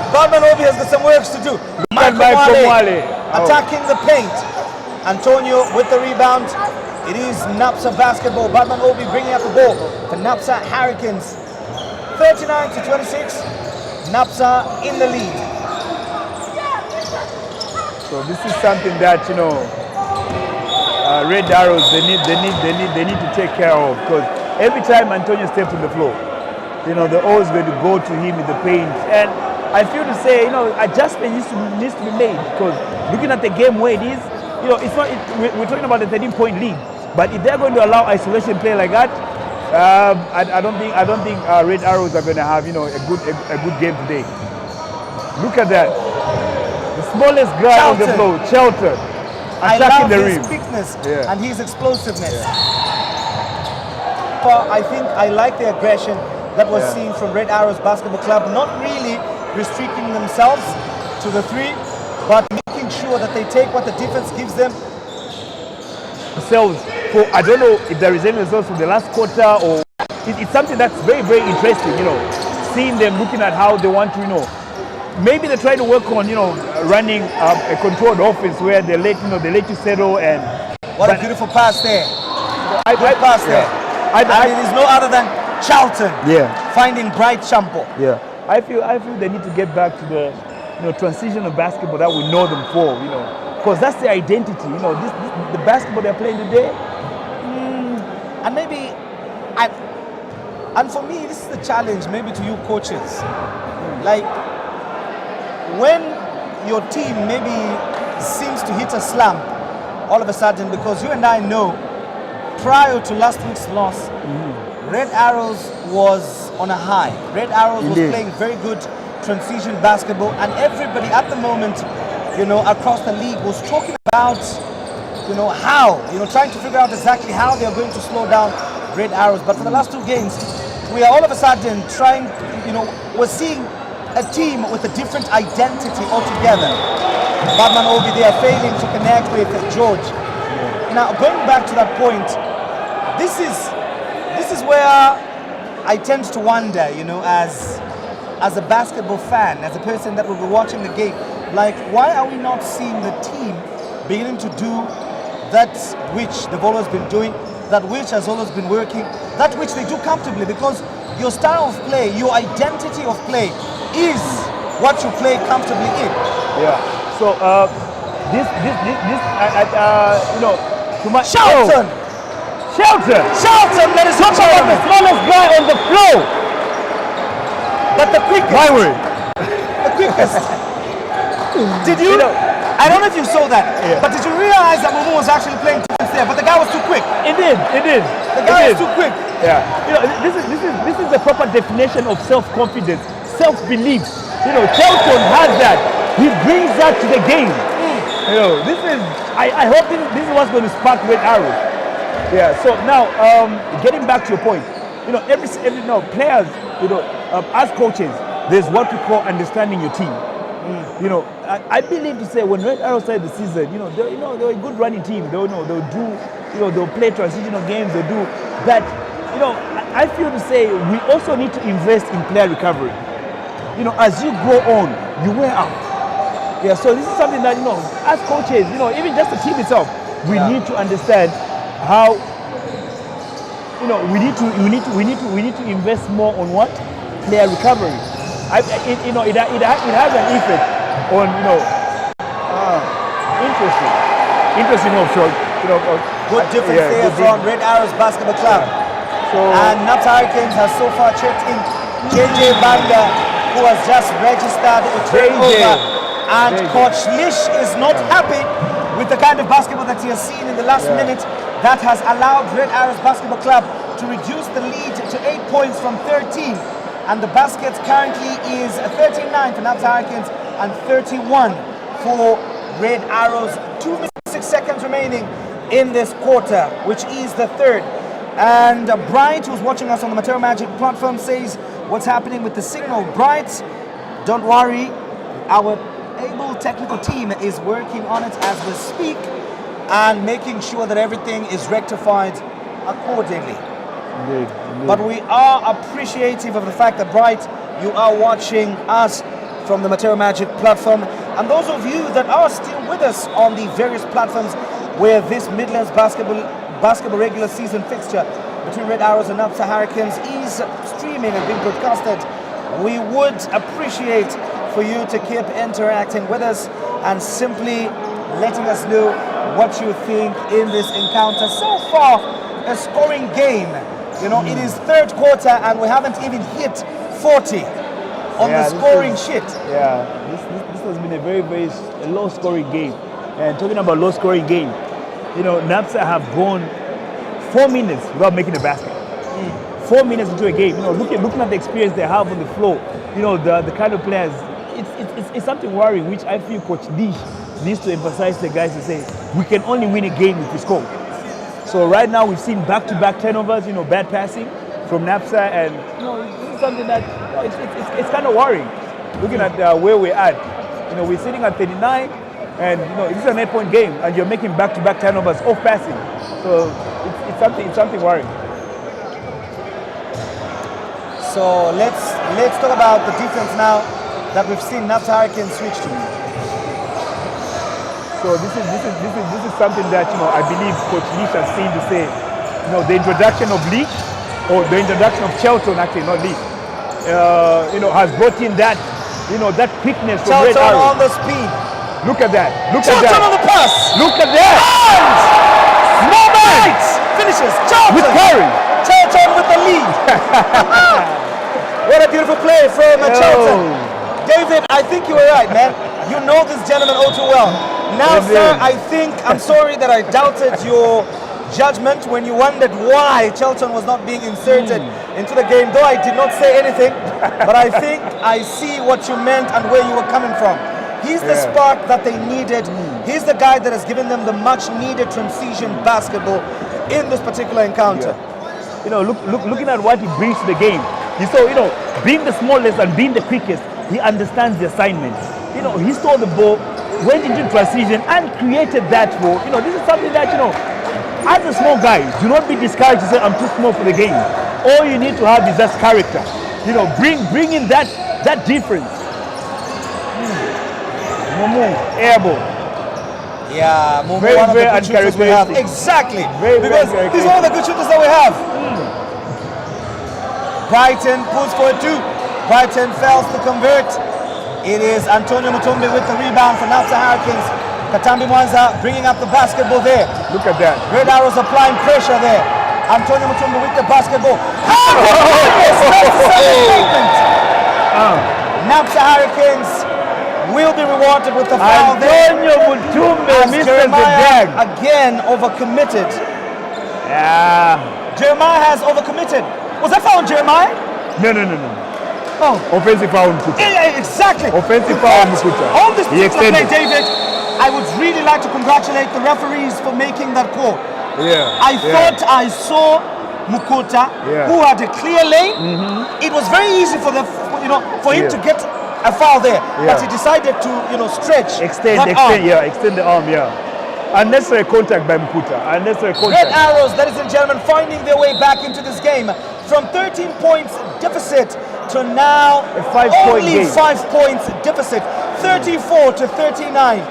Batman Obi has got some work to do. Michael Mwale attacking the paint. Antonio with the rebound. It is Napsa basketball. Batman Obi bringing up the ball for Napsa Hurricanes. 39-26. Napsa in the lead. So this is something that Red Arrows they need to take care of, because every time Antonio steps on the floor, they're always going to go to him in the paint. And I feel to say, adjustment needs to be made, because looking at the game where it is, it's not. We're talking about a 13-point lead, but if they're going to allow isolation play like that, I don't think Red Arrows are going to have a good game today. Look at that, the smallest guy on the floor, Charlton, attacking the rim. His quickness and his explosiveness. But I think I like the aggression that was seen from Red Arrows Basketball Club, not really restricting themselves to the 3, but making sure that they take what the defense gives them. I don't know if there is any results from the last quarter, or it's something that's very, very interesting, seeing them looking at how they want to, maybe they try to work on, running a controlled offense where they let you settle. And what a beautiful pass there. Good pass there. And it is no other than Charlton finding Bright Champo. Yeah, I feel they need to get back to the transitional basketball that we know them for, because that's the identity. The basketball they're playing today. And maybe, and for me, this is the challenge maybe to you coaches. Like, when your team maybe seems to hit a slump all of a sudden, because you and I know prior to last week's loss, Red Arrows was on a high. Red Arrows was playing very good transition basketball, and everybody at the moment, across the league was talking about, how, trying to figure out exactly how they are going to slow down Red Arrows. But for the last 2 games, we are all of a sudden trying, we're seeing a team with a different identity altogether. Batman will be there failing to connect with George. Now, going back to that point, this is where I tend to wonder, you know, as a basketball fan, as a person that will be watching the game, like, why are we not seeing the team beginning to do that which they've always been doing, that which has always been working, that which they do comfortably? Because your style of play, your identity of play is what you play comfortably in. Yeah. So this you know, to my Shelton! Shelton, that is talk about the smallest guy on the floor. But the quickest. My word. The quickest. Did you? I don't know if you saw that, but did you realize that Mumu was actually playing defense there? But the guy was too quick. It did. The guy was too quick. Yeah. You know, this is the proper definition of self-confidence, self-belief. You know, Shelton has that. He brings that to the game. You know, this is. I hope this is what's going to spark Red Arrows. Yeah. So now, getting back to your point, you know, every players, you know, as coaches, there's what we call understanding your team. You know, I believe to say when Red Arrows started the season, you know, they're a good running team. They'll do, you know, they'll play transitional games. They'll do that. You know, I feel to say we also need to invest in player recovery. You know, as you grow on, you wear out. Yeah. So this is something that, you know, as coaches, you know, even just the team itself, we need to understand how. You know, we need to invest more on what? Player recovery. You know, it has an effect on, you know, interesting offshore. You know, good difference there from Red Arrows Basketball Club. So, and Napsa Hurricanes has so far checked in JJ Banga, who has just registered a turnover. And Coach Lish is not happy with the kind of basketball that he has seen in the last minute. That has allowed Red Arrows Basketball Club to reduce the lead to 8 points from 13. And the basket currently is 39 for Napsa Hurricanes and 31 for Red Arrows. 2 minutes and 6 seconds remaining in this quarter, which is the third. And Bright, who's watching us on the Matera Magic platform, says, what's happening with the signal? Bright, don't worry. Our able technical team is working on it as we speak and making sure that everything is rectified accordingly. Indeed. But we are appreciative of the fact that, Bright, you are watching us from the Matera Magic platform. And those of you that are still with us on the various platforms where this Midlands basketball regular season fixture between Red Arrows and Napsa Hurricanes is streaming and being broadcasted, we would appreciate for you to keep interacting with us and simply letting us know what you think in this encounter. So far, a scoring game. You know, it is third quarter and we haven't even hit 40 on the scoring sheet. Yeah, this has been a very, very low scoring game. And talking about low scoring game, you know, Napsa have gone 4 minutes without making a basket. 4 minutes into a game, you know, looking at the experience they have on the floor, you know, the kind of players, it's something worrying, which I feel Coach Lee needs to emphasize to the guys to say, we can only win a game if we score. So right now we've seen back-to-back turnovers, you know, bad passing from Napsa, and, you know, this is something that, you know, it's kind of worrying, looking at where we're at. You know, we're sitting at 39, and, you know, this is an 8-point game, and you're making back-to-back turnovers off passing. So it's something worrying. So let's talk about the defense now that we've seen Napsa Hurricanes switch to. So this is something that, you know, I believe Coach Leach has seen to say, you know, the introduction of Leach, or the introduction of Shelton, actually not Leach, you know, has brought in that, you know, that quickness from Red Shelton Arrows. on the speed. Look at that. Shelton on the pass. Look at that. Moment. Finishes. Shelton. With carry. Shelton with the lead. What a beautiful play from Shelton. David, I think you were right, man. You know this gentleman all too well. Now, sir, I'm sorry that I doubted your judgment when you wondered why Shelton was not being inserted into the game, though I did not say anything. But I think I see what you meant and where you were coming from. He's the spark that they needed. He's the guy that has given them the much needed transition basketball in this particular encounter. You know, looking at what he brings to the game. You saw, you know, being the smallest and being the quickest, he understands the assignment. You know, he saw the ball, went into transition and created that ball. You know, this is something that, you know, as a small guy, do not be discouraged to say, I'm too small for the game. All you need to have is that character. You know, bring in that difference. Mumu, air ball. Yeah, Mumu, Very, one of the very good shooters we have. Exactly. Very, because very he's one of the good shooters that we have. Brighton pulls for it too. Brighton fails to convert. It is Antonio Mutombe with the rebound for Napsa Hurricanes. Katambi Mwanza bringing up the basketball there. Look at that. Red Arrows applying pressure there. Antonio Mutombe with the basketball. Napsa Hurricanes will be rewarded with the foul there. Antonio Mutombe misses the Jeremiah drag. again overcommitted. Yeah. Jeremiah has overcommitted. Was that foul on Jeremiah? No. Oh. Offensive foul on Mukuta. Yeah, exactly. Offensive foul on Mukuta. On this He particular play, extended. David, I would really like to congratulate the referees for making that call. Yeah. I thought I saw Mukuta, who had a clear lane. It was very easy for him to get a foul there, but he decided to, stretch, extend the arm, Unnecessary contact by Mukuta. Unnecessary contact. Red Arrows, ladies and gentlemen, finding their way back into this game from 13 points deficit to now a 5-point only game. 5 points deficit, 34 to 39.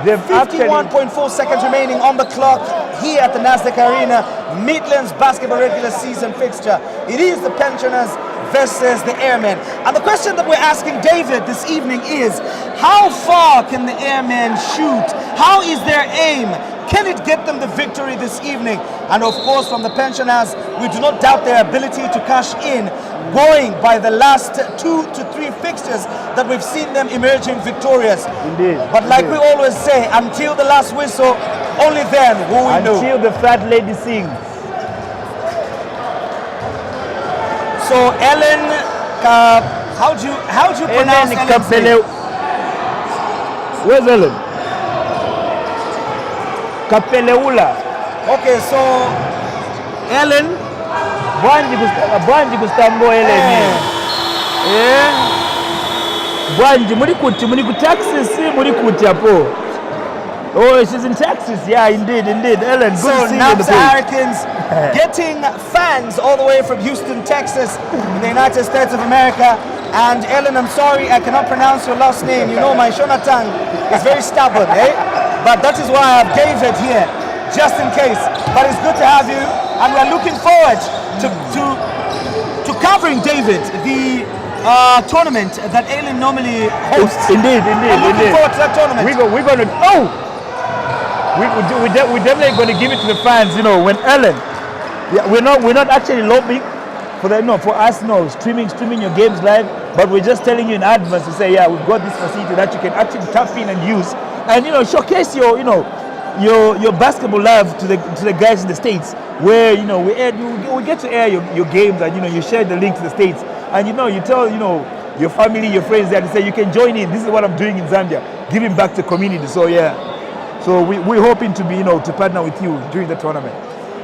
They've 51.4 seconds remaining on the clock here at the Nasdaq Arena Midlands basketball regular season fixture. It is the Pensioners versus the Airmen. And the question that we're asking David this evening is, how far can the Airmen shoot? How is their aim? Can it get them the victory this evening? And of course, from the Pensioners, we do not doubt their ability to cash in, going by the last 2 to 3 fixtures that we've seen them emerging victorious. Indeed. But like we always say, until the last whistle, only then will we know. Until the fat lady sings. So Ellen, how do you pronounce Ellen's name? Where's Ellen? Kapeleula. Okay, so Ellen. Bwanji kustango Ellen. Bwanji muri ku Texas, muri kuti apo. Oh, she's in Texas. Yeah, indeed. Ellen, good so to see you. Napsa Hurricanes getting fans all the way from Houston, Texas, in the United States of America. And Ellen, I'm sorry, I cannot pronounce your last name. You know, my Shona tongue is very stubborn, eh? But that is why I have David here, just in case. But it's good to have you, and we're looking forward to covering David, the tournament that Ellen normally hosts. Indeed. I'm looking forward to that tournament. We're definitely going to give it to the fans. You know, when Ellen, we're not actually lobbying for that. No, for us, no, streaming your games live. But we're just telling you in advance to say, yeah, we've got this facility that you can actually tap in and use, and showcase your basketball love to the guys in the States, where we get to air your games, and you share the link to the States, and you tell your family, your friends there, to say you can join in. This is what I'm doing in Zambia, giving back to the community. So so we're hoping to be to partner with you during the tournament.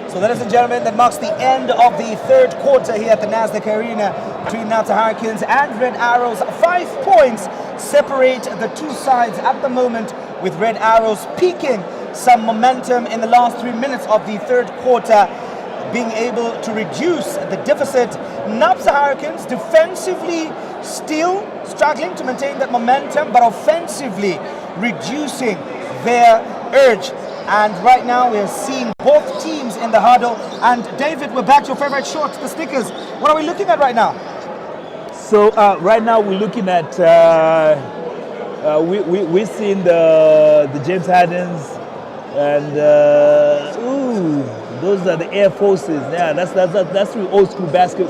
So ladies and gentlemen, that marks the end of the third quarter here at the Nasdaq Arena between Napsa Hurricanes and Red Arrows. 5 points separate the two sides at the moment, with Red Arrows peaking some momentum in the last 3 minutes of the third quarter, being able to reduce the deficit. Napsa Hurricanes defensively still struggling to maintain that momentum, but offensively reducing their urge. And right now we are seeing both teams in the huddle. And David, we're back to your favorite short, the Snickers. What are we looking at right now? So right now we're looking at we're seeing the James Hardens, and those are the Air Forces. Yeah, that's the old school basket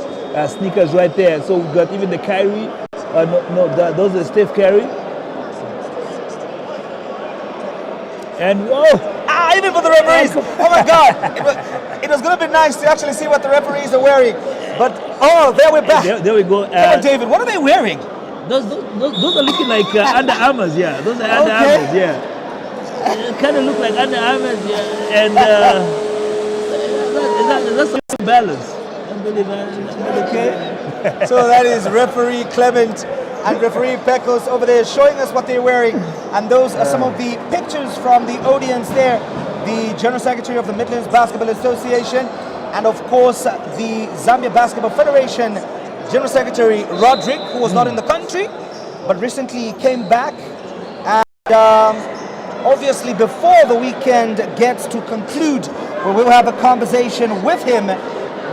sneakers right there. So we've got even the Kyrie. Those are Steph Curry. And even for the referees. Oh my God! It was going to be nice to actually see what the referees are wearing. But there we're back. There we go. Come on, David, what are they wearing? Those are looking like Under Armours, yeah. Those are Under Armours, yeah. Kind of look like Under Armours, yeah. And that's a balance. Okay. So that is referee Clement and referee Pecos over there showing us what they're wearing. And those are some of the pictures from the audience there. The General Secretary of the Midlands Basketball Association, and of course the Zambia Basketball Federation General Secretary Roderick, who was not in the country, but recently came back. And obviously before the weekend gets to conclude, we will have a conversation with him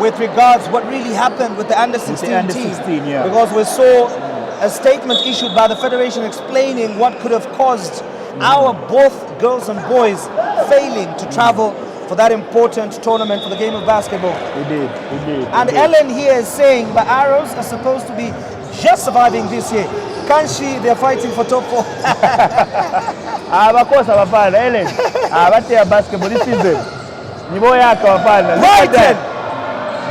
with regards what really happened with the under-16 team. Yeah. Because we saw a statement issued by the Federation explaining what could have caused our both girls and boys failing to travel for that important tournament for the game of basketball. We did. And Ellen here is saying the Arrows are supposed to be just surviving this year. Kanshi, they're fighting for top 4. Abakosa abafana Ellen. Abatya basketball this season. Nibo yako abafana.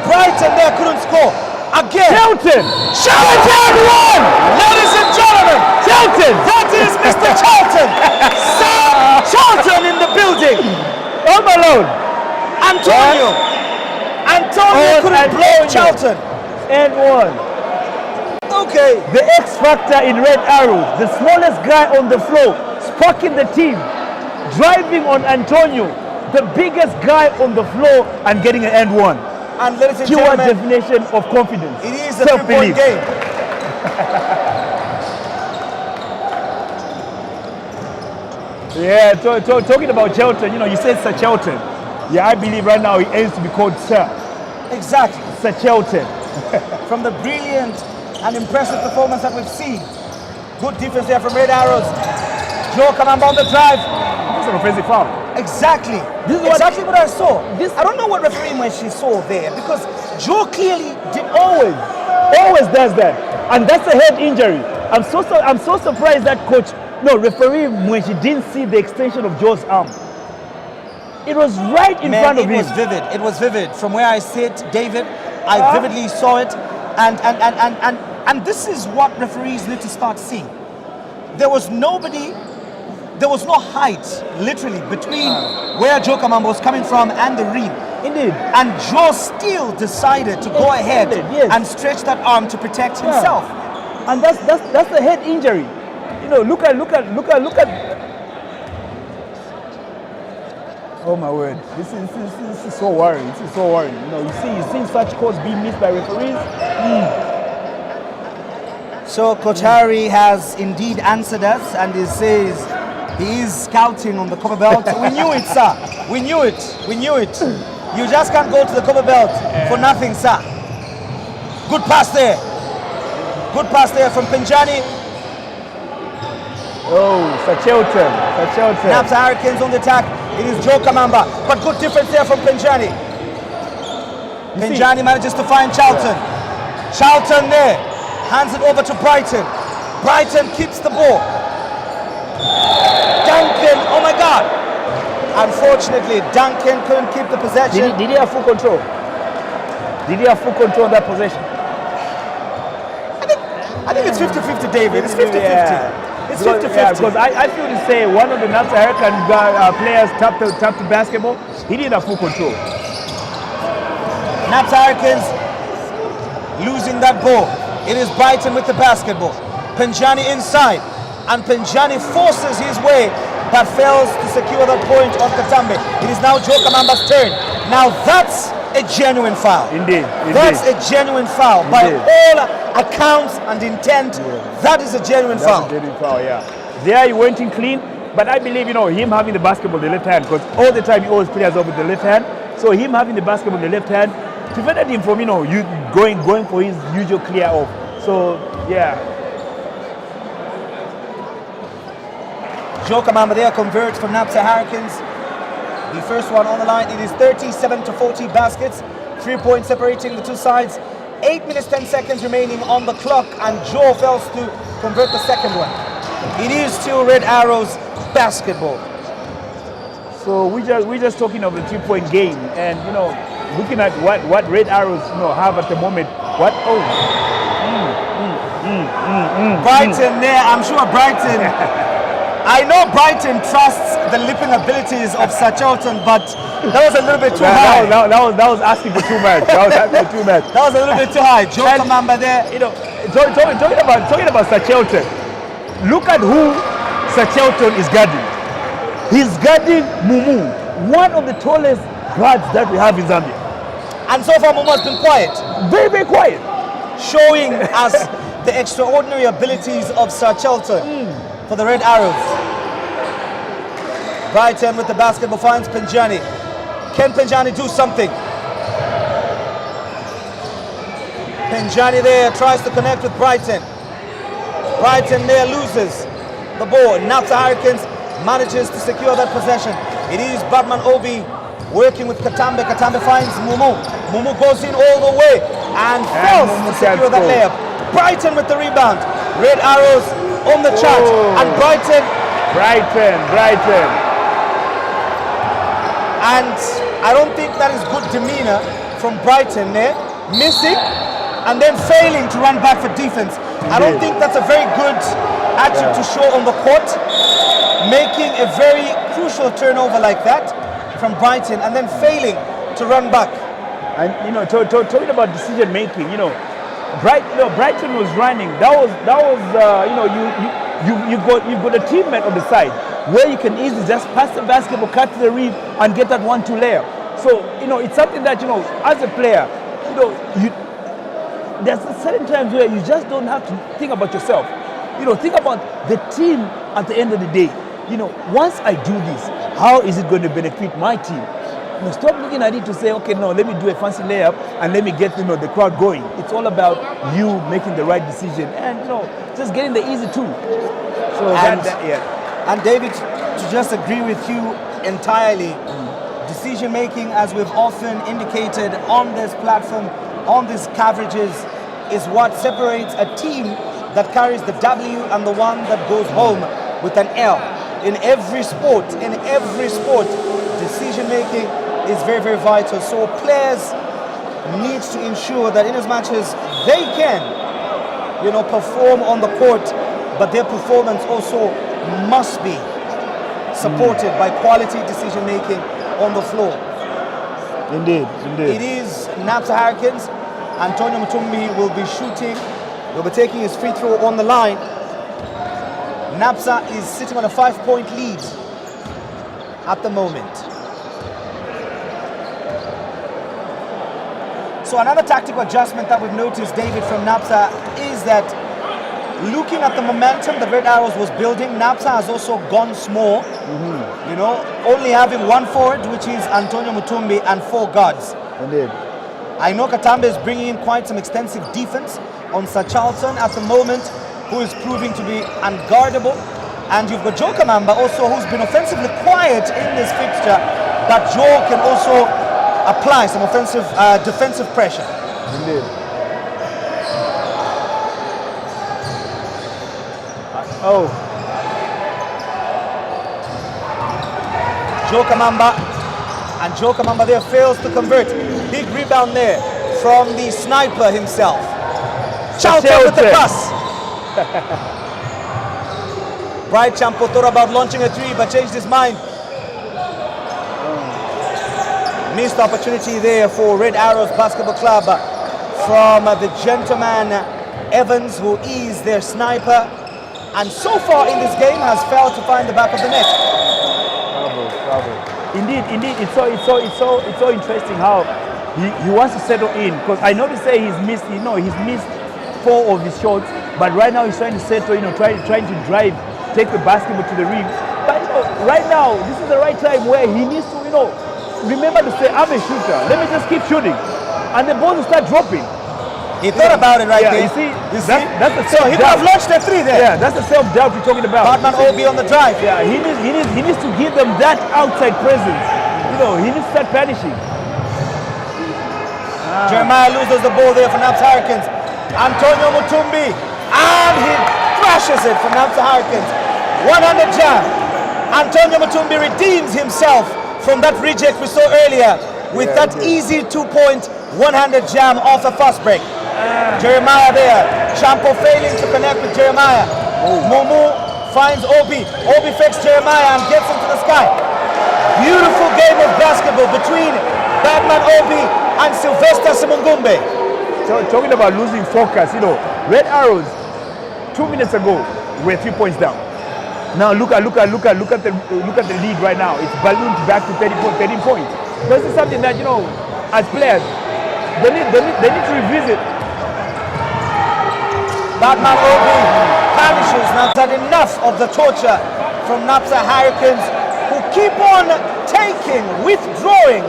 Brighton there couldn't score. Again. Charlton! Charlton! Ladies and gentlemen! Charlton! That is Mr. Charlton! Sam Charlton in the building! Home alone! Antonio couldn't block Charlton. And one. Okay. The X factor in Red Arrows, the smallest guy on the floor, sparking the team, driving on Antonio, the biggest guy on the floor, and getting an end one. And ladies and Pure gentlemen, definition of confidence. it is a 3-point game. Yeah, talking about Charlton, you know, you said Sir Charlton. Yeah, I believe right now he aims to be called Sir. Exactly. Sir Charlton. From the brilliant and impressive performance that we've seen. Good defense there from Red Arrows. Joe Kamamba on the drive. This is an offensive foul. Exactly. This is exactly what I saw. I don't know what referee when she saw there, because Joe clearly did always does that, and that's a head injury. I'm so surprised that referee when she didn't see the extension of Joe's arm. It was right in front of him. It was vivid. From where I sit, David, I vividly saw it, and this is what referees need to start seeing. There was no height, literally, between where Joe Kamamba was coming from and the rim. Indeed. And Joe still decided to go ahead and stretch that arm to protect himself. And that's the head injury. You know, look at. Oh my word! This is so worrying. This is so worrying. You know, you see such calls being missed by referees. So Coach Harry has indeed answered us, and he says he is scouting on the Copper Belt. We knew it, sir. We knew it. You just can't go to the Copper Belt for nothing, sir. Good pass there. From Pinjani. Oh, Sir Charlton. Napsa Hurricanes on the attack. It is Joe Kamamba, but good difference there from Pinjani. Pinjani manages to find Charlton. Charlton there. Hands it over to Brighton. Brighton keeps the ball. Duncan, oh my God. Unfortunately, Duncan couldn't keep the possession. Did he have full control? Did he have full control of that possession? I think it's 50-50, David. It's 50-50. It's 50-50. Yeah, because I feel to say one of the Napsa Hurricane players tapped the basketball. He didn't have full control. Napsa Hurricanes losing that ball. It is Brighton with the basketball. Pinjani inside. And Pinjani forces his way, but fails to secure that point on Katambe. It is now Joe Kamamba's turn. Now that's a genuine foul. Indeed. That's a genuine foul. By all accounts and intent, that is a genuine foul. That's a genuine foul, yeah. There he went in clean, but I believe, you know, him having the basketball in the left hand, because all the time he always plays over the left hand. So him having the basketball in the left hand prevented him from, you know, going for his usual clear off. So, yeah. Joe Kamamba there converts from Napsa Hurricanes. The first one on the line. It is 37-40 baskets. 3 points separating the two sides. 8 minutes 10 seconds remaining on the clock, and Joe fails to convert the second one. It is still Red Arrows basketball. So we're just talking of the 3-point game, and you know, looking at what Red Arrows have at the moment. Brighton there, I'm sure Brighton I know Brighton trusts the lipping abilities of Sir Charlton, but that was a little bit too high. That was asking for too much. That was asking for too much. That was a little bit too high. Joe Kamamba there. You know, talking about Sir Charlton, look at who Sir Charlton is guarding. He's guarding Mumu, one of the tallest guards that we have in Zambia. And so far, Mumu has been quiet. Very, very quiet. Showing us the extraordinary abilities of Sir Charlton for the Red Arrows. Brighton with the basketball finds Pinjani. Can Pinjani do something? Pinjani there tries to connect with Brighton. Brighton there loses the ball. Napsa Hurricanes manages to secure that possession. It is Batman Obi working with Katambe. Katambe finds Mumu. Mumu goes in all the way and fails to secure that layup. Brighton with the rebound. Red Arrows on the charge. And Brighton. And I don't think that is good demeanor from Brighton there. Missing and then failing to run back for defense. I don't think that's a very good attitude to show on the court. Making a very crucial turnover like that from Brighton and then failing to run back. And you know, talking about decision making, you know, Brighton was running. You've got a teammate on the side where you can easily just pass the basketball, cut to the rim, and get that 1-2 layup. So you know, it's something that, you know, as a player, you know, there's certain times where you just don't have to think about yourself. You know, think about the team at the end of the day. You know, once I do this, how is it going to benefit my team? You know, stop looking at it to say, okay, no, let me do a fancy layup and let me get, you know, the crowd going. It's all about you making the right decision and, you know, just getting the easy two. So and David, to just agree with you entirely, decision making, as we've often indicated on this platform, on these coverages, is what separates a team that carries the W and the one that goes home with an L. In every sport, decision making is very, very vital. So players need to ensure that in as much as they can, you know, perform on the court, but their performance also must be supported by quality decision making on the floor. Indeed. It is Napsa Hurricanes. Antonio Mutumbi will be shooting. He'll be taking his free throw on the line. Napsa is sitting on a 5-point lead at the moment. So another tactical adjustment that we've noticed, David, from Napsa is that looking at the momentum the Red Arrows was building, Napsa has also gone small. You know, only having one forward, which is Antonio Mutumbi, and 4 guards. Indeed. I know Katambe is bringing in quite some extensive defense on Sir Charlton at the moment, who is proving to be unguardable. And you've got Joe Kamamba also, who's been offensively quiet in this fixture, but Joe can also apply some offensive, defensive pressure. Indeed. Joe Kamamba, and Joe Kamamba there fails to convert. Big rebound there from the sniper himself. Charlton with the pass. Bright Champo thought about launching a 3 but changed his mind. Missed opportunity there for Red Arrows Basketball Club from the gentleman Evans, who is their sniper, and so far in this game has failed to find the back of the net. Bravo. Indeed, it's so interesting how he wants to settle in, because I know to say he's missed 4 of his shots, but right now he's trying to settle, trying to drive, take the basketball to the rim. But right now this is the right time where he needs to, remember to say, I'm a shooter. Let me just keep shooting, and the ball will start dropping. He thought about it right there. You see, that's the self-doubt. So he could have launched a 3 there. Yeah, that's the self-doubt we're talking about. Batman Obi on the drive. Yeah, he needs to give them that outside presence. He needs to start punishing. Jeremiah loses the ball there for Napsa Hurricanes. Antonio Mutumbi, and he thrashes it for Napsa Hurricanes. 100 jam. Antonio Mutumbi redeems himself from that reject we saw earlier with that easy 2-point 100 jam off the fast break. Jeremiah there. Champo failing to connect with Jeremiah. Mumu finds Obi. Obi fakes Jeremiah and gets into the sky. Beautiful game of basketball between Batman Obi and Sylvester Simungumbe. So talking about losing focus, you know, Red Arrows 2 minutes ago were 3 points down. Now look at the lead right now. It's ballooned back to 13 points. This is something that, you know, as players, they need to revisit. Batman Obi punishes Napsa. Enough of the torture from Napsa Hurricanes, who keep on withdrawing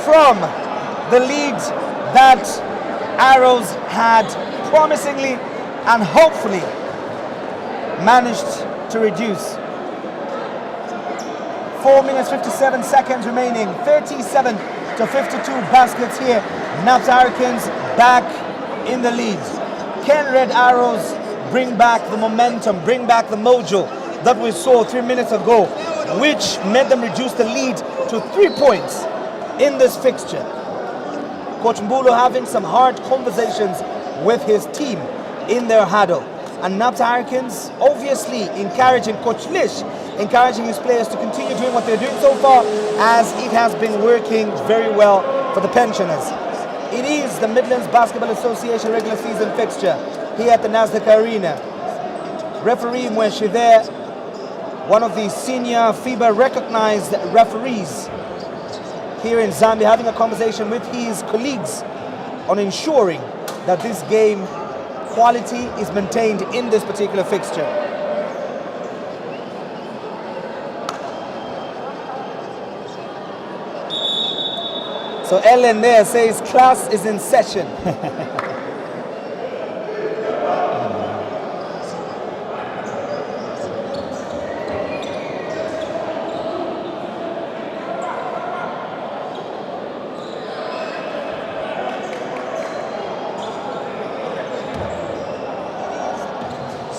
from the lead that Arrows had promisingly and hopefully managed to reduce. 4 minutes 57 seconds remaining, 37 to 52 baskets here. Napsa Hurricanes back in the lead. Can Red Arrows bring back the momentum, bring back the mojo that we saw 3 minutes ago, which made them reduce the lead to 3 points in this fixture? Coach Mbulu having some hard conversations with his team in their huddle. And Napsa Hurricanes obviously encouraging Coach Lish, encouraging his players to continue doing what they're doing so far, as it has been working very well for the pensioners. It is the Midlands Basketball Association regular season fixture here at the Nasdaq Arena. Referee Mweshi there, one of the senior FIBA recognized referees here in Zambia, having a conversation with his colleagues on ensuring that this game quality is maintained in this particular fixture. So Ellen there says class is in session.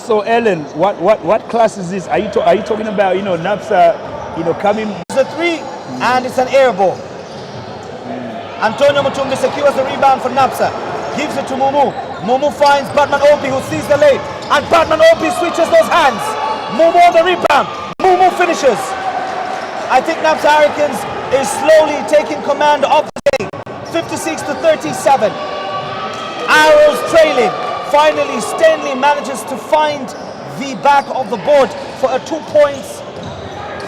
So Ellen, what class is this? Are you talking about, you know, Napsa, you know, coming? It's a three and it's an air ball. Antonio Mutumbi secures the rebound for Napsa. Gives it to Mumu. Mumu finds Batman Obi, who sees the lane. And Batman Obi switches those hands. Mumu on the rebound. Mumu finishes. I think Napsa Hurricanes is slowly taking command of the game. 56 to 37. Arrows trailing. Finally, Stanley manages to find the back of the board for a 2 points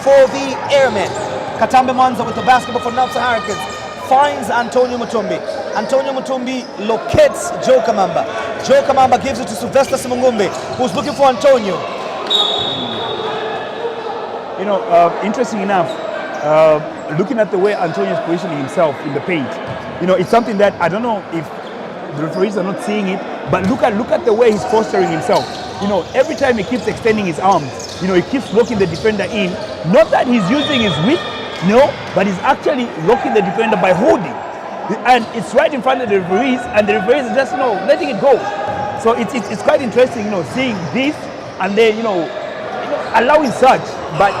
for the Airmen. Katambe Mwanza with the basketball for Napsa Hurricanes. Finds Antonio Mutumbi. Antonio Mutumbi locates Joe Kamamba. Joe Kamamba gives it to Sylvester Simungumbe, who's looking for Antonio. You know, interesting enough, looking at the way Antonio is positioning himself in the paint, you know, it's something that I don't know if the referees are not seeing it, but look at the way he's posturing himself. You know, every time he keeps extending his arms, you know, he keeps locking the defender in. Not that he's using his width, no, but he's actually locking the defender by holding. And it's right in front of the referees, and the referees are just, you know, letting it go. So it's quite interesting, you know, seeing this and then, you know allowing such. But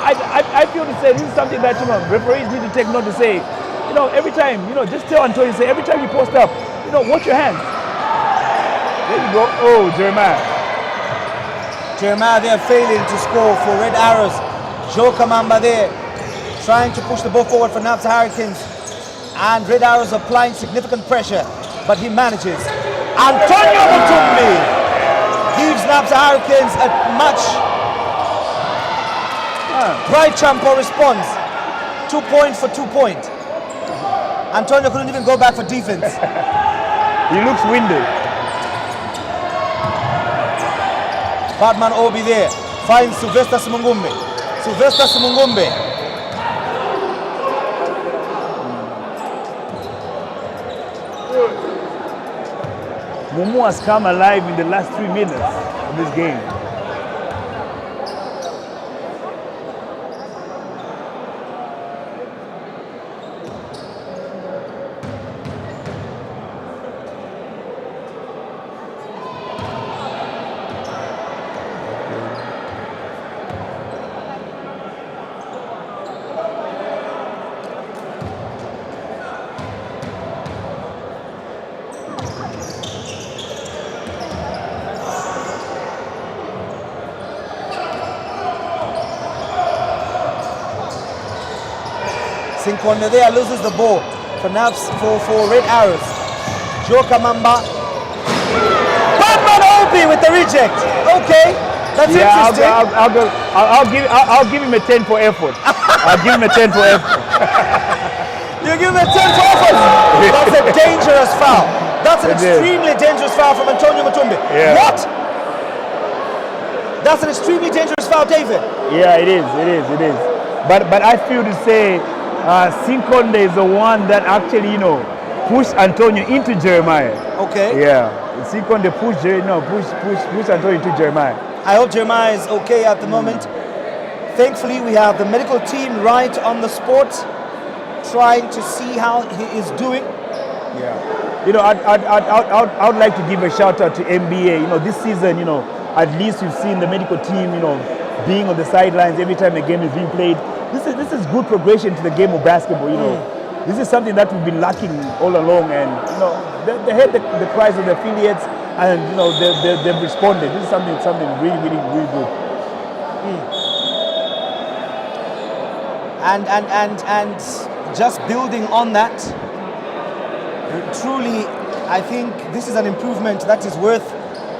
I feel to say this is something that, you know, referees need to take note to say, you know, every time, you know, just tell Antonio, say, every time you post up, you know, watch your hands. There you go. Oh, Jeremiah. Jeremiah there failing to score for Red Arrows. Joe Kamamba there trying to push the ball forward for Napsa Hurricanes. And Red Arrows applying significant pressure, but he manages. Antonio Mutumbi gives Napsa Hurricanes a much bright champo response. 2 points for 2 points. Antonio couldn't even go back for defense. He looks winded. Batman Obi there finds Sylvester Simungumbe. Sylvester Simungumbe. Mumu has come alive in the last 3 minutes of this game. Sinkonde there loses the ball for Red Arrows. Joe Kamamba. Batman Obi with the reject. Okay, that's interesting. I'll give him a 10 for effort. I'll give him a 10 for effort. You give him a 10 for effort. That's a dangerous foul. That's an extremely dangerous foul from Antonio Mutumbi. Yeah. What? That's an extremely dangerous foul, David. Yeah, it is. But I feel to say Sinkonde is the one that actually, pushed Antonio into Jeremiah. Okay. Yeah. Sinkonde pushed Antonio into Jeremiah. I hope Jeremiah is okay at the moment. Thankfully, we have the medical team right on the spot, trying to see how he is doing. Yeah. I'd like to give a shout out to NBA. This season, at least we've seen the medical team, being on the sidelines every time a game is being played. This is good progression to the game of basketball. This is something that we've been lacking all along, and they heard the cries of the affiliates, and they've responded. This is something really good. And just building on that, truly, I think this is an improvement that is worth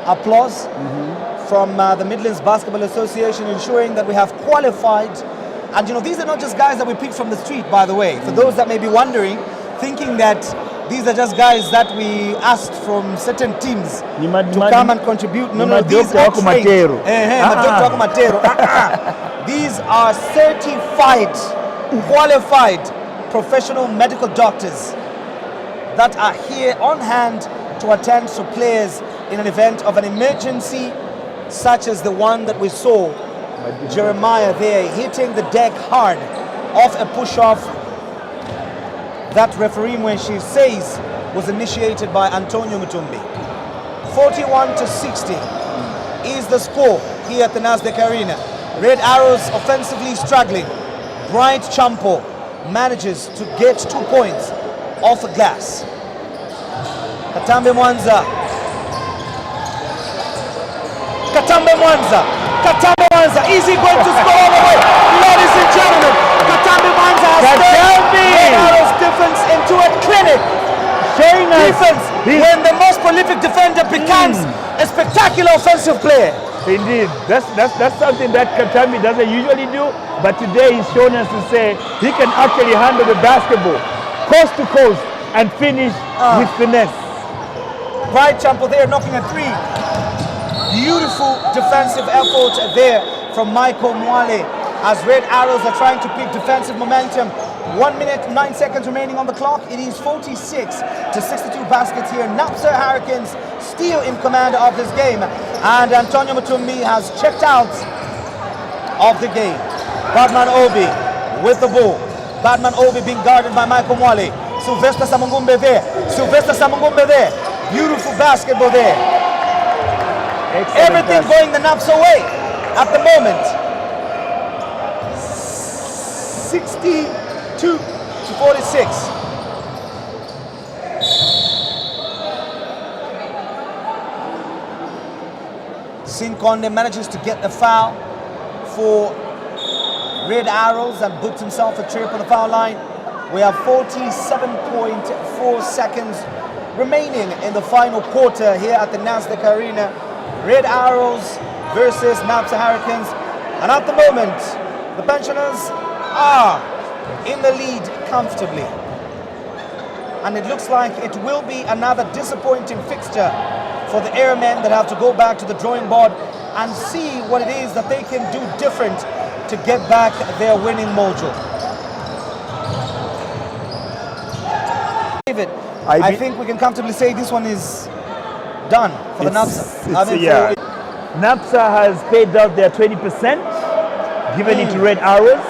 applause from the Midlands Basketball Association, ensuring that we have qualified. And these are not just guys that we picked from the street, by the way. For those that may be wondering, thinking that these are just guys that we asked from certain teams to come and contribute. No, these are trained. These are certified, qualified professional medical doctors that are here on hand to attend to players in an event of an emergency such as the one that we saw Jeremiah there hitting the deck hard off a push-off that referee when she says was initiated by Antonio Mutumbi. 41-60 is the score here at the Nasdaq Arena. Red Arrows offensively struggling. Bright Champo manages to get 2 points off a glass. Katambe Mwanza, is he going to score all the way? Ladies and gentlemen, Katambe Mwanza has turned Red Arrows defense into a clinic. Showing us defense when the most prolific defender becomes a spectacular offensive player. Indeed, that's something that Katambe doesn't usually do, but today he's shown us to say he can actually handle the basketball coast to coast and finish with finesse. Bright Champo there knocking a 3. Beautiful defensive effort there from Michael Mwale as Red Arrows are trying to pick defensive momentum. 1 minute, 9 seconds remaining on the clock. It is 46-62 baskets here. Napsa Hurricanes still in command of this game. And Antonio Mutumbi has checked out of the game. Batman Obi with the ball. Batman Obi being guarded by Michael Mwale. Sylvester Samungumbe there. Beautiful basketball there. Excellent. Everything going the Napsa way at the moment. 62-46. Sinkonde manages to get the foul for Red Arrows and books himself a trip on the foul line. We have 47.4 seconds remaining in the final quarter here at the Nasdaq Arena. Red Arrows versus Napsa Hurricanes. And at the moment, the pensioners are in the lead comfortably. And it looks like it will be another disappointing fixture for the airmen that have to go back to the drawing board and see what it is that they can do different to get back their winning mojo. David, I think we can comfortably say this one is done for the Napsa. Napsa has paid out their 20%, given it to Red Arrows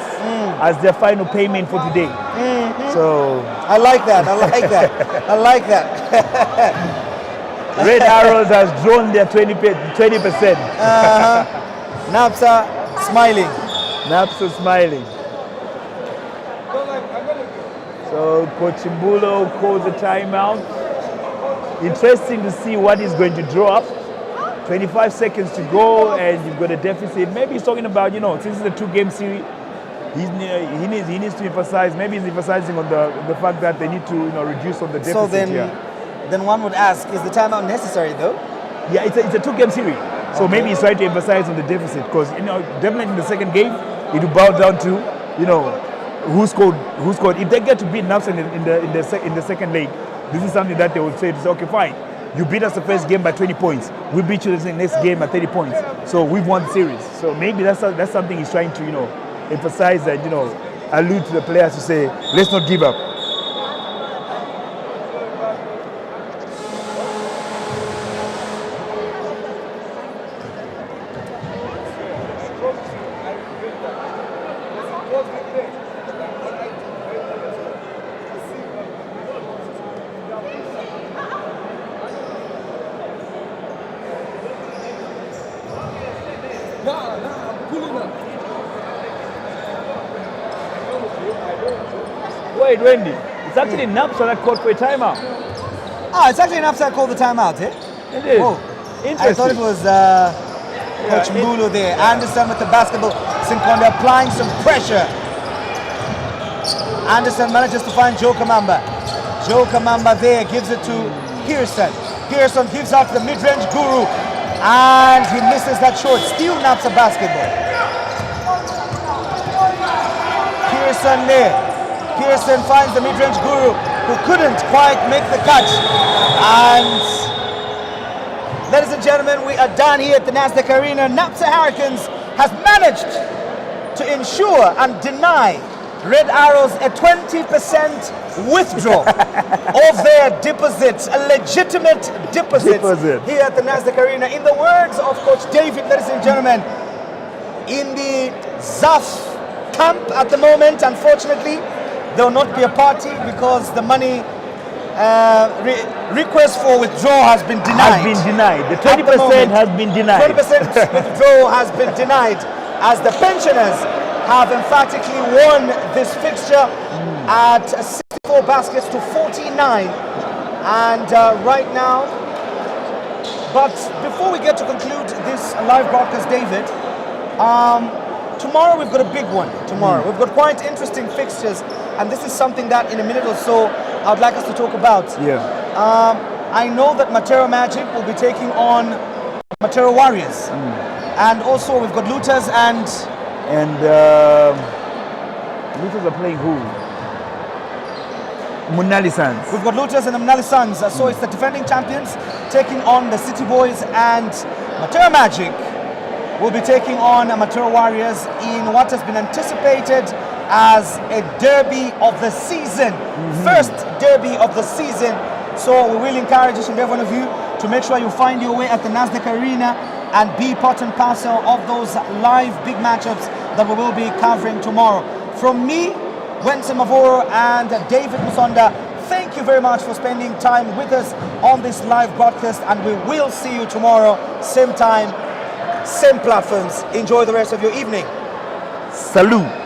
as their final payment for today. So I like that. Red Arrows has drawn their 20%. Napsa smiling. So Coach Mbulo calls a timeout. Interesting to see what he's going to draw up. 25 seconds to go and you've got a deficit. Maybe he's talking about, since it's a 2-game series, he needs to emphasize. Maybe he's emphasizing on the fact that they need to reduce on the deficit. So then one would ask, is the timeout necessary though? Yeah, it's a 2-game series. So maybe he's trying to emphasize on the deficit because definitely in the second game it will boil down to who scored. If they get to beat Napsa in the second leg, this is something that they would say, okay, fine. You beat us the first game by 20 points. We beat you the next game by 30 points. So we've won the series. So maybe that's something he's trying to emphasize and allude to the players to say, let's not give up. Wait, Wendy, it's actually Napsa that called for a timeout. Ah, it's actually Napsa that called the timeout, eh? It is. Oh, interesting. I thought it was Coach Mbulu there. Anderson with the basketball. Sinkonde applying some pressure. Anderson manages to find Joe Kamamba. Joe Kamamba there gives it to Pearson. Pearson gives out to the mid-range guru. And he misses that short. Still Napsa basketball. Pearson there. Pearson finds the mid-range guru who couldn't quite make the catch. And ladies and gentlemen, we are done here at the Nasdaq Arena. Napsa Hurricanes has managed to ensure and deny Red Arrows a 20% withdrawal of their deposits, a legitimate deposit here at the Nasdaq Arena. In the words of Coach David, ladies and gentlemen, in the ZAF camp at the moment, unfortunately, there will not be a party because the money request for withdrawal has been denied. The 20% has been denied. 20% withdrawal has been denied as the pensioners have emphatically won this fixture at 64 baskets to 49. And right now, but before we get to conclude this live broadcast, David, tomorrow we've got a big one. We've got quite interesting fixtures, and this is something that in a minute or so I'd like us to talk about. I know that Matera Magic will be taking on Matera Warriors, and also we've got Looters and Looters are playing who? Munali Suns. We've got Looters and the Munali Suns. So it's the defending champions taking on the City Boys, and Matera Magic will be taking on Matera Warriors in what has been anticipated as a derby of the season. First derby of the season. So we will encourage each and every one of you to make sure you find your way at the Nasdaq Arena and be part and parcel of those live big matchups that we will be covering tomorrow. From me, Wenson Mavoro and David Musonda, thank you very much for spending time with us on this live broadcast, and we will see you tomorrow, same time, same platforms. Enjoy the rest of your evening. Salute.